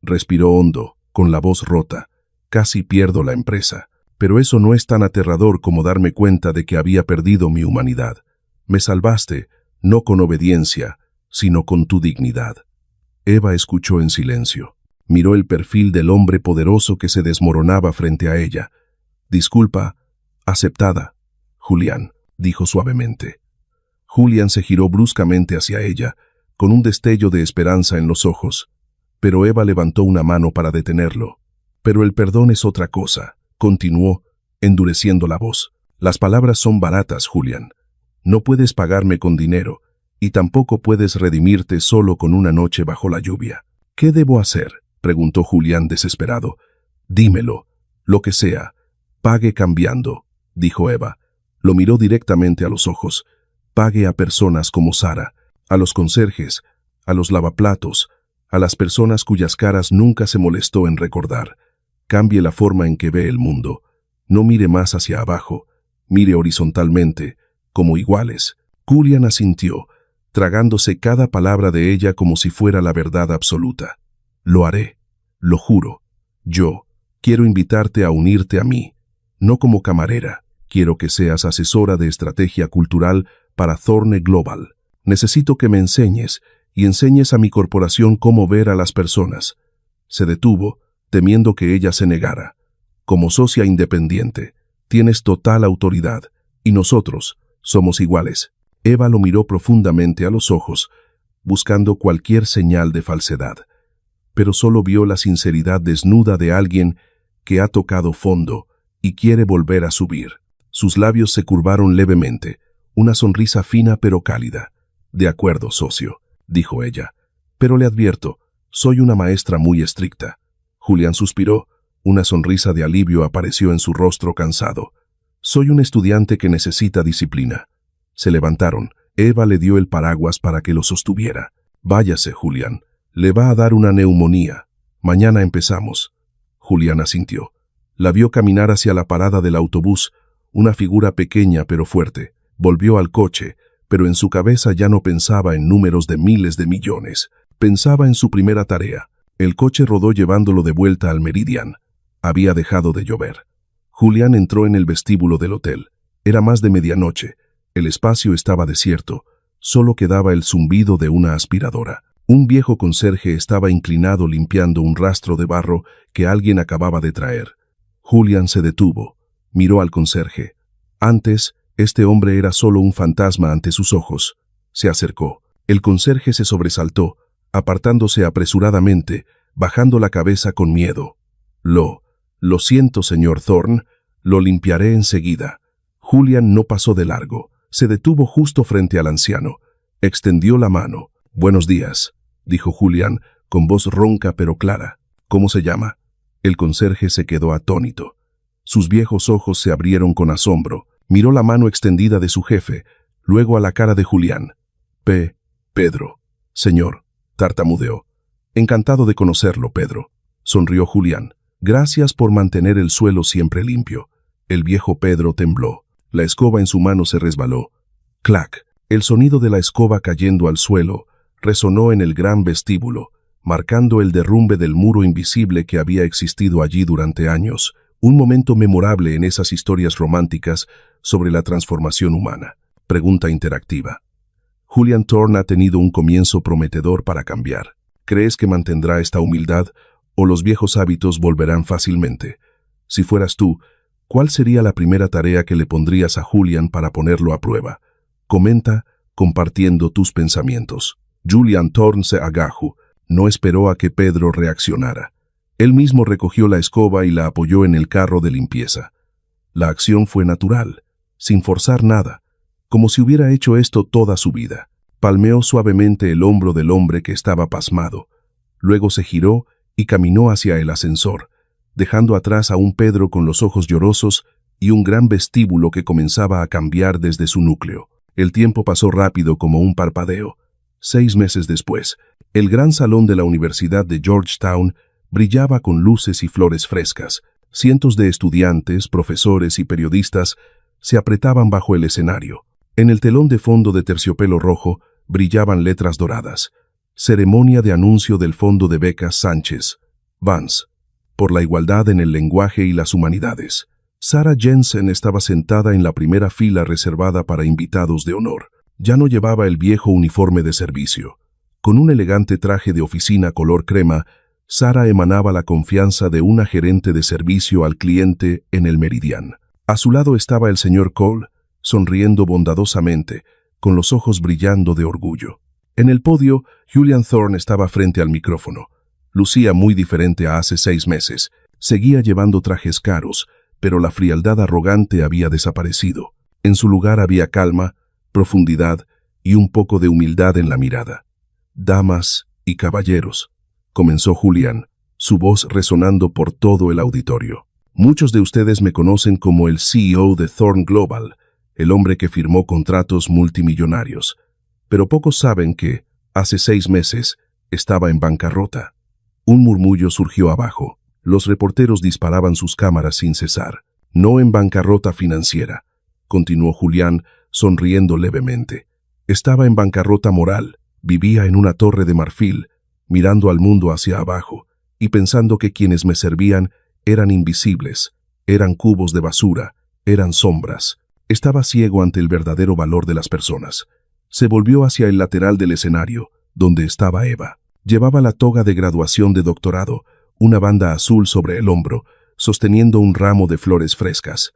Respiró hondo, con la voz rota. «Casi pierdo la empresa, pero eso no es tan aterrador como darme cuenta de que había perdido mi humanidad. Me salvaste, no con obediencia, sino con tu dignidad». Eva escuchó en silencio. Miró el perfil del hombre poderoso que se desmoronaba frente a ella. «Disculpa, aceptada, Julián», dijo suavemente. Julián se giró bruscamente hacia ella, con un destello de esperanza en los ojos, pero Eva levantó una mano para detenerlo. «Pero el perdón es otra cosa», continuó, endureciendo la voz. «Las palabras son baratas, Julián. No puedes pagarme con dinero, y tampoco puedes redimirte solo con una noche bajo la lluvia». «¿Qué debo hacer?», preguntó Julián desesperado. «Dímelo, lo que sea. Pague cambiando», dijo Eva. Lo miró directamente a los ojos. «Pague a personas como Sara, a los conserjes, a los lavaplatos, a las personas cuyas caras nunca se molestó en recordar. Cambie la forma en que ve el mundo. No mire más hacia abajo, mire horizontalmente, como iguales». Julián asintió, tragándose cada palabra de ella como si fuera la verdad absoluta. «Lo haré, lo juro. Yo quiero invitarte a unirte a mí, no como camarera. Quiero que seas asesora de estrategia cultural para Thorne Global. Necesito que me enseñes y enseñes a mi corporación cómo ver a las personas». Se detuvo, temiendo que ella se negara. «Como socia independiente, tienes total autoridad, y nosotros somos iguales». Eva lo miró profundamente a los ojos, buscando cualquier señal de falsedad, pero solo vio la sinceridad desnuda de alguien que ha tocado fondo y quiere volver a subir. Sus labios se curvaron levemente, una sonrisa fina pero cálida. «De acuerdo, socio», dijo ella. «Pero le advierto, soy una maestra muy estricta». Julián suspiró. Una sonrisa de alivio apareció en su rostro cansado. «Soy un estudiante que necesita disciplina». Se levantaron. Eva le dio el paraguas para que lo sostuviera. «Váyase, Julián. Le va a dar una neumonía. Mañana empezamos». Julián asintió. La vio caminar hacia la parada del autobús, una figura pequeña pero fuerte. Volvió al coche, pero en su cabeza ya no pensaba en números de miles de millones. Pensaba en su primera tarea. El coche rodó llevándolo de vuelta al Meridian. Había dejado de llover. Julián entró en el vestíbulo del hotel. Era más de medianoche. El espacio estaba desierto. Solo quedaba el zumbido de una aspiradora. Un viejo conserje estaba inclinado limpiando un rastro de barro que alguien acababa de traer. Julián se detuvo. Miró al conserje. Antes, este hombre era solo un fantasma ante sus ojos. Se acercó. El conserje se sobresaltó, apartándose apresuradamente, bajando la cabeza con miedo. Lo siento, señor Thorne, lo limpiaré enseguida». Julián no pasó de largo. Se detuvo justo frente al anciano. Extendió la mano. «Buenos días», dijo Julián, con voz ronca pero clara. «¿Cómo se llama?» El conserje se quedó atónito. Sus viejos ojos se abrieron con asombro. Miró la mano extendida de su jefe, luego a la cara de Julián. Pedro. Señor, tartamudeó. «Encantado de conocerlo, Pedro», sonrió Julián. «Gracias por mantener el suelo siempre limpio». El viejo Pedro tembló. La escoba en su mano se resbaló. Clac. El sonido de la escoba cayendo al suelo resonó en el gran vestíbulo, marcando el derrumbe del muro invisible que había existido allí durante años, un momento memorable en esas historias románticas sobre la transformación humana. Pregunta interactiva. Julian Thorne ha tenido un comienzo prometedor para cambiar. ¿Crees que mantendrá esta humildad o los viejos hábitos volverán fácilmente? Si fueras tú, ¿cuál sería la primera tarea que le pondrías a Julian para ponerlo a prueba? Comenta compartiendo tus pensamientos. Julian Thorne se agachó. No esperó a que Pedro reaccionara. Él mismo recogió la escoba y la apoyó en el carro de limpieza. La acción fue natural, sin forzar nada, como si hubiera hecho esto toda su vida. Palmeó suavemente el hombro del hombre que estaba pasmado. Luego se giró y caminó hacia el ascensor, dejando atrás a un Pedro con los ojos llorosos y un gran vestíbulo que comenzaba a cambiar desde su núcleo. El tiempo pasó rápido como un parpadeo. 6 meses después, el gran salón de la Universidad de Georgetown brillaba con luces y flores frescas. Cientos de estudiantes, profesores y periodistas se apretaban bajo el escenario. En el telón de fondo de terciopelo rojo brillaban letras doradas. Ceremonia de anuncio del Fondo de Becas Sánchez, Vance, por la igualdad en el lenguaje y las humanidades. Sarah Jensen estaba sentada en la primera fila reservada para invitados de honor. Ya no llevaba el viejo uniforme de servicio. Con un elegante traje de oficina color crema, Sarah emanaba la confianza de una gerente de servicio al cliente en el Meridian. A su lado estaba el señor Cole, sonriendo bondadosamente, con los ojos brillando de orgullo. En el podio, Julian Thorne estaba frente al micrófono. Lucía muy diferente a hace 6 meses. Seguía llevando trajes caros, pero la frialdad arrogante había desaparecido. En su lugar había calma, profundidad y un poco de humildad en la mirada. «Damas y caballeros», comenzó Julián, su voz resonando por todo el auditorio. «Muchos de ustedes me conocen como el CEO de Thorne Global, el hombre que firmó contratos multimillonarios. Pero pocos saben que, hace 6 meses, estaba en bancarrota». Un murmullo surgió abajo. Los reporteros disparaban sus cámaras sin cesar. «No en bancarrota financiera», continuó Julián, sonriendo levemente. «Estaba en bancarrota moral. Vivía en una torre de marfil, mirando al mundo hacia abajo, y pensando que quienes me servían eran invisibles, eran cubos de basura, eran sombras. Estaba ciego ante el verdadero valor de las personas». Se volvió hacia el lateral del escenario, donde estaba Eva. Llevaba la toga de graduación de doctorado, una banda azul sobre el hombro, sosteniendo un ramo de flores frescas.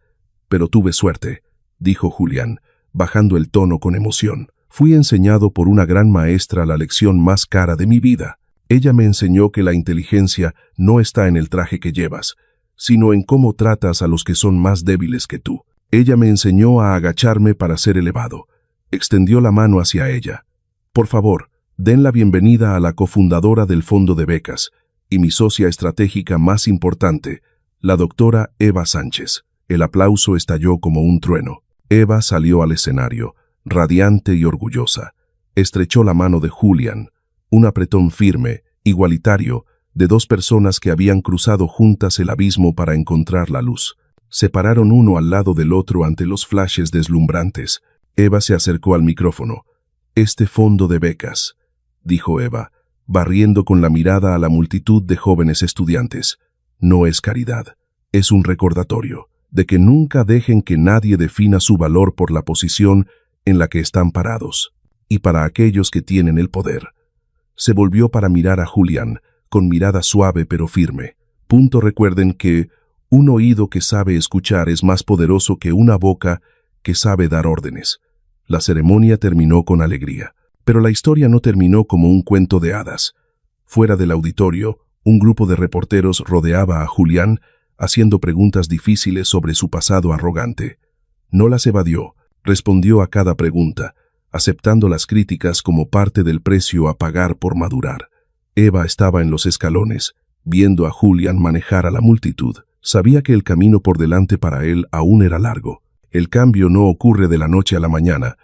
«Pero tuve suerte», dijo Julián, bajando el tono con emoción. «Fui enseñado por una gran maestra la lección más cara de mi vida. Ella me enseñó que la inteligencia no está en el traje que llevas, sino en cómo tratas a los que son más débiles que tú». Ella me enseñó a agacharme para ser elevado. Extendió la mano hacia ella. Por favor, den la bienvenida a la cofundadora del fondo de becas y mi socia estratégica más importante, la doctora Eva Sánchez. El aplauso estalló como un trueno. Eva salió al escenario, radiante y orgullosa. Estrechó la mano de Julian, un apretón firme, igualitario, de dos personas que habían cruzado juntas el abismo para encontrar la luz. Se pararon uno al lado del otro ante los flashes deslumbrantes. Eva se acercó al micrófono. «Este fondo de becas», dijo Eva, barriendo con la mirada a la multitud de jóvenes estudiantes. «No es caridad, es un recordatorio de que nunca dejen que nadie defina su valor por la posición en la que están parados. Y para aquellos que tienen el poder». Se volvió para mirar a Julian, con mirada suave pero firme. Recuerden que un oído que sabe escuchar es más poderoso que una boca que sabe dar órdenes. La ceremonia terminó con alegría, pero la historia no terminó como un cuento de hadas. Fuera del auditorio, un grupo de reporteros rodeaba a Julian, haciendo preguntas difíciles sobre su pasado arrogante. No las evadió, respondió a cada pregunta, aceptando las críticas como parte del precio a pagar por madurar. Eva estaba en los escalones, viendo a Julian manejar a la multitud. Sabía que el camino por delante para él aún era largo. El cambio no ocurre de la noche a la mañana,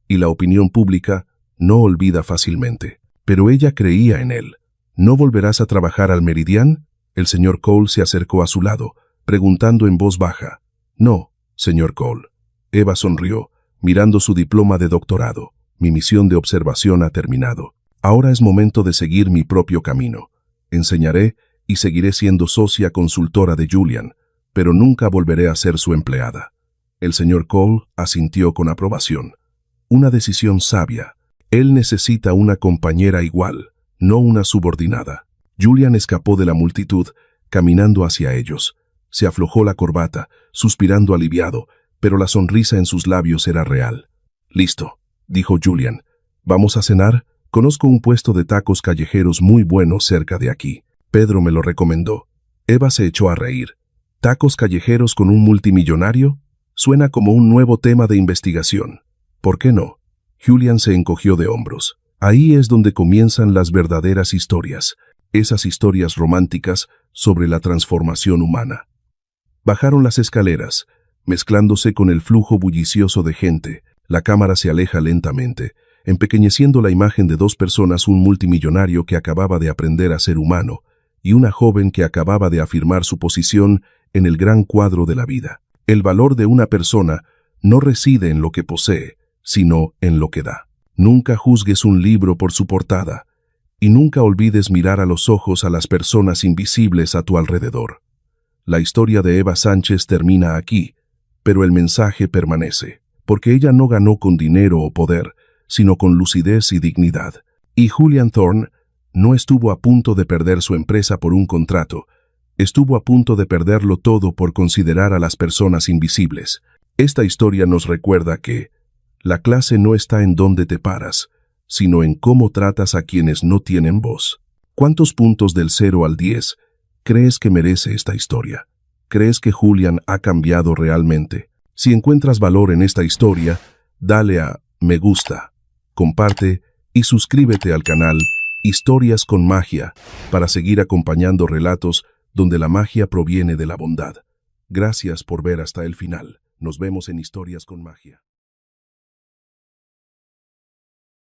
y la opinión pública no olvida fácilmente. Pero ella creía en él. ¿No volverás a trabajar al Meridian? El señor Cole se acercó a su lado, preguntando en voz baja. No, señor Cole. Eva sonrió, mirando su diploma de doctorado. Mi misión de observación ha terminado. Ahora es momento de seguir mi propio camino. Enseñaré y seguiré siendo socia consultora de Julian, pero nunca volveré a ser su empleada. El señor Cole asintió con aprobación. Una decisión sabia. Él necesita una compañera igual, no una subordinada. Julian escapó de la multitud, caminando hacia ellos. Se aflojó la corbata, suspirando aliviado, pero la sonrisa en sus labios era real. «Listo», dijo Julian. «¿Vamos a cenar? Conozco un puesto de tacos callejeros muy bueno cerca de aquí. Pedro me lo recomendó». Eva se echó a reír. «¿Tacos callejeros con un multimillonario? Suena como un nuevo tema de investigación. ¿Por qué no?» Julian se encogió de hombros. Ahí es donde comienzan las verdaderas historias, esas historias románticas sobre la transformación humana. Bajaron las escaleras, mezclándose con el flujo bullicioso de gente. La cámara se aleja lentamente, empequeñeciendo la imagen de dos personas, un multimillonario que acababa de aprender a ser humano y una joven que acababa de afirmar su posición en el gran cuadro de la vida. El valor de una persona no reside en lo que posee, sino en lo que da. Nunca juzgues un libro por su portada y nunca olvides mirar a los ojos a las personas invisibles a tu alrededor. La historia de Eva Sánchez termina aquí, pero el mensaje permanece, porque ella no ganó con dinero o poder, sino con lucidez y dignidad. Y Julian Thorne no estuvo a punto de perder su empresa por un contrato, estuvo a punto de perderlo todo por considerar a las personas invisibles. Esta historia nos recuerda que la clase no está en dónde te paras, sino en cómo tratas a quienes no tienen voz. ¿Cuántos puntos del 0 al 10 crees que merece esta historia? ¿Crees que Julian ha cambiado realmente? Si encuentras valor en esta historia, dale a me gusta, comparte y suscríbete al canal Historias con Magia para seguir acompañando relatos donde la magia proviene de la bondad. Gracias por ver hasta el final. Nos vemos en Historias con Magia.